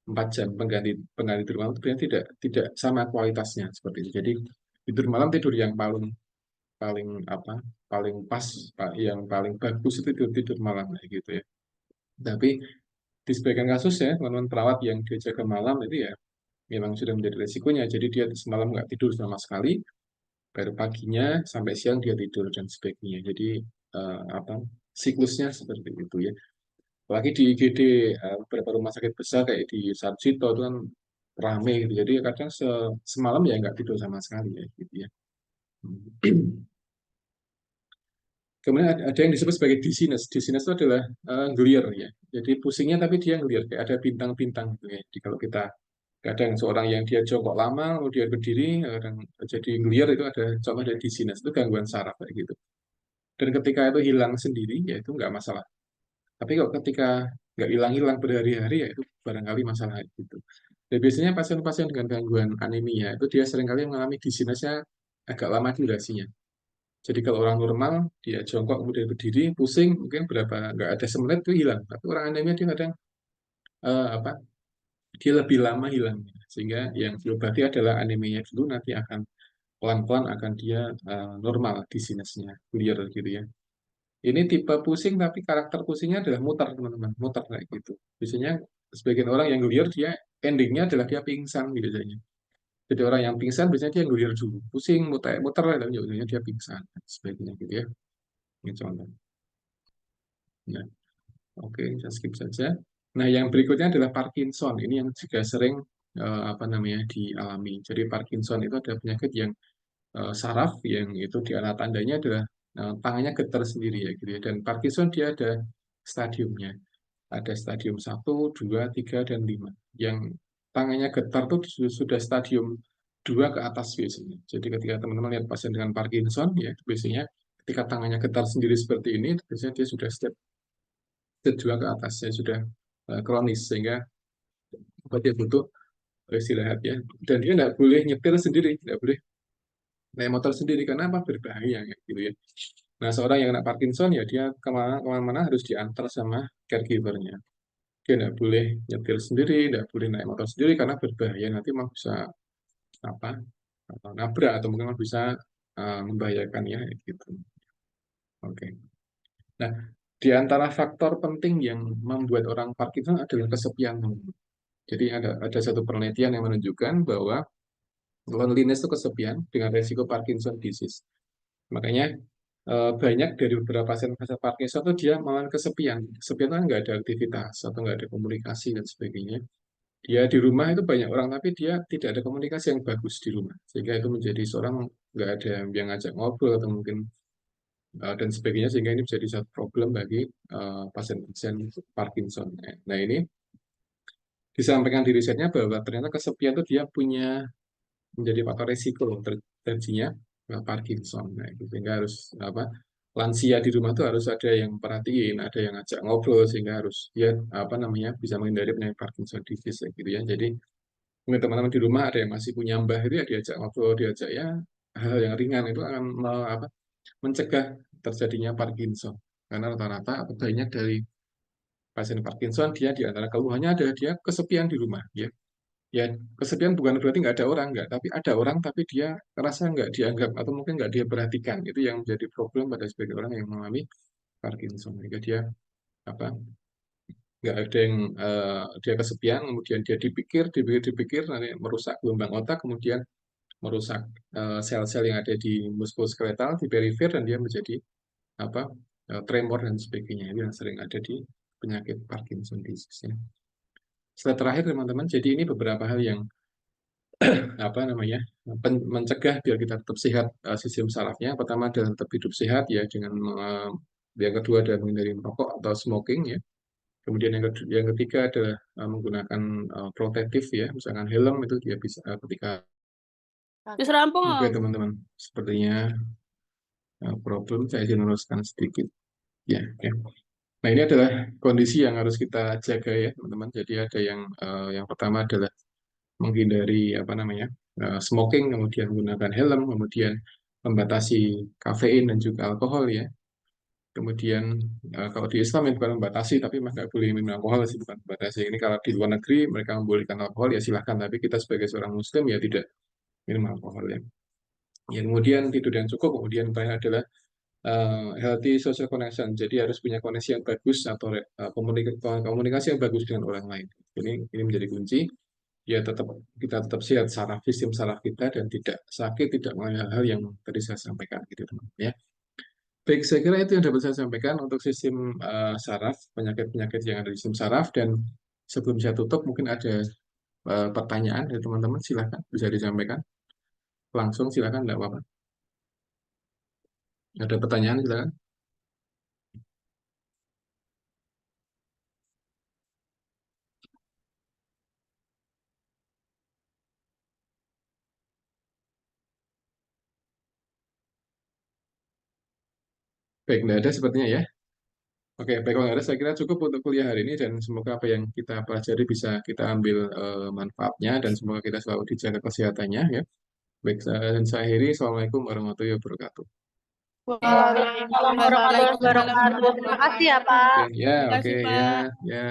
4 jam pengganti pengganti tidur malam itu sebenarnya tidak sama kualitasnya seperti itu. Jadi tidur malam tidur yang paling paling apa paling pas, yang paling bagus itu tidur tidur malam kayak gitu ya. Tapi di sebagian kasus ya teman-teman perawat yang dia jaga malam itu ya memang sudah menjadi resikonya. Jadi dia semalam nggak tidur sama sekali, baru paginya sampai siang dia tidur dan sebagainya. Jadi apa siklusnya seperti itu ya. Apalagi di IGD beberapa rumah sakit besar kayak di Sarjito itu kan rame gitu. Jadi kadang semalam ya nggak tidur sama sekali ya gitu ya. Kemudian ada yang disebut sebagai dizziness. Dizziness itu adalah ngelier ya. Jadi pusingnya tapi dia ngelier kayak ada bintang-bintang gitu ya. Jadi kalau kita kadang seorang yang dia jongkok lama, lalu dia berdiri, kadang jadi ngelier itu ada contoh dari dizziness itu gangguan saraf kayak gitu. Dan ketika itu hilang sendiri ya itu nggak masalah. Tapi kalau ketika nggak hilang-hilang berhari-hari ya itu barangkali masalah gitu. Dan biasanya pasien-pasien dengan gangguan anemia itu dia seringkali mengalami dizziness-nya agak lama durasinya. Jadi kalau orang normal, dia jongkok kemudian berdiri, pusing, mungkin nggak ada semenit itu hilang. Tapi orang anemia dia kadang apa? Dia lebih lama hilangnya. Sehingga yang diobati adalah anemia dulu, nanti akan pelan-pelan akan dia normal di sinusnya, clear gitu ya. Ini tipe pusing tapi karakter pusingnya adalah muter teman-teman, muter kayak gitu. Biasanya sebagian orang yang clear dia endingnya adalah dia pingsan biasanya. Jadi orang yang pingsan biasanya dia clear dulu, pusing, muter, muter, dan ujungnya dia pingsan, sebagainya gitu ya. Ini contoh. Nah, oke, saya skip saja. Nah, yang berikutnya adalah Parkinson. Ini yang juga sering apa namanya dialami. Jadi Parkinson itu ada penyakit yang saraf yang itu di alat tandanya adalah tangannya getar sendiri ya gitu ya. Dan Parkinson dia ada stadiumnya. Ada stadium 1, 2, 3, dan 5. Yang tangannya getar itu sudah stadium 2 ke atas biasanya. Jadi ketika teman-teman lihat pasien dengan Parkinson ya biasanya ketika tangannya getar sendiri seperti ini, biasanya dia sudah step kedua ke atasnya sudah kronis sehingga dia butuh istirahat ya. Dan dia tidak boleh nyetir sendiri, tidak boleh naik motor sendiri karena apa berbahaya ya, gitu ya. Nah seorang yang kena Parkinson ya dia kemana-mana harus diantar sama caregivernya. Dia tidak boleh nyetir sendiri, tidak boleh naik motor sendiri karena berbahaya nanti malah bisa apa nabrak atau mungkin malah bisa membahayakan ya gitu. Oke. Nah di antara faktor penting yang membuat orang Parkinson adalah kesepian. Jadi ada satu penelitian yang menunjukkan bahwa loneliness itu kesepian dengan resiko Parkinson disease. Makanya banyak dari beberapa pasien-pasien Parkinson itu dia malah kesepian. Kesepian kan nggak ada aktivitas atau nggak ada komunikasi dan sebagainya. Dia di rumah itu banyak orang, tapi dia tidak ada komunikasi yang bagus di rumah. Sehingga itu menjadi seorang nggak ada yang ngajak ngobrol atau mungkin dan sebagainya. Sehingga ini menjadi satu problem bagi pasien-pasien Parkinson. Nah ini disampaikan di risetnya bahwa ternyata kesepian itu dia punya menjadi faktor resiko terjadinya Parkinson. Nah, itu sehingga harus apa lansia di rumah tuh harus ada yang perhatiin, ada yang ngajak ngobrol sehingga harus dia apa namanya bisa menghindari penyakit Parkinson disease ya, gitu ya. Jadi mungkin teman-teman di rumah ada yang masih punya mbah itu ya diajak ngobrol, diajak ya hal yang ringan itu akan mencegah terjadinya Parkinson. Karena rata-rata atau banyak dari pasien Parkinson dia di antara keluhannya ada dia kesepian di rumah ya. Ya, kesepian bukan berarti nggak ada orang, nggak. Tapi ada orang, tapi dia merasa nggak dianggap atau mungkin nggak dia perhatikan. Itu yang menjadi problem pada sebagian orang yang mengalami Parkinson. Jika dia apa nggak ada yang dia kesepian, kemudian dia dipikir, nanti merusak gelombang otak, kemudian merusak sel-sel yang ada di muskuloskeletal, di perifer, dan dia menjadi apa tremor dan sebagainya. Itu yang sering ada di penyakit Parkinson disease. Ya. Setelah terakhir teman-teman, jadi ini beberapa hal yang apa namanya mencegah biar kita tetap sehat sistem sarafnya. Pertama adalah tetap hidup sehat ya dengan yang kedua adalah menghindari merokok atau smoking ya. Kemudian yang ketiga adalah menggunakan protektif ya, misalkan helm itu dia bisa ketika Wis rampung Oke, oh. teman-teman. Sepertinya problem saya izin meneruskan sedikit. Ya, oke. Nah, ini adalah kondisi yang harus kita jaga ya, teman-teman. Jadi ada yang pertama adalah menghindari apa namanya smoking, kemudian menggunakan helm, kemudian membatasi kafein dan juga alkohol ya. Kemudian kalau di Islam itu bukan membatasi, tapi mah nggak boleh minum alkohol sih, bukan membatasi. Ini kalau di luar negeri mereka membolehkan alkohol ya silahkan, tapi kita sebagai seorang Muslim ya tidak minum alkohol ya. Ya, kemudian tidur yang cukup, kemudian yang terakhir adalah healthy social connection. Jadi harus punya koneksi yang bagus atau komunikasi yang bagus dengan orang lain. Ini menjadi kunci. Ya tetap kita tetap sehat saraf sistem saraf kita dan tidak sakit, tidak mengalami hal-hal yang tadi saya sampaikan gitu teman ya. Baik, saya kira itu yang dapat saya sampaikan untuk sistem saraf, penyakit-penyakit yang ada di sistem saraf dan sebelum saya tutup mungkin ada pertanyaan dari teman-teman, silakan bisa disampaikan langsung, silakan tidak apa-apa. Ada pertanyaan silakan. Baik, tidak ada sepertinya ya. Oke, baik kalau nggak ada, saya kira cukup untuk kuliah hari ini dan semoga apa yang kita pelajari bisa kita ambil manfaatnya dan semoga kita selalu dijaga kesehatannya ya. Baik, dan saya akhiri. Assalamualaikum warahmatullahi wabarakatuh. Waalaikumsalam Assalamualaikum warahmatullahi warahmatullahi wabarakatuh. wabarakatuh. Terima kasih ya, Oke, Pak. ya, Terima oke, kasih, ya, Pak. ya.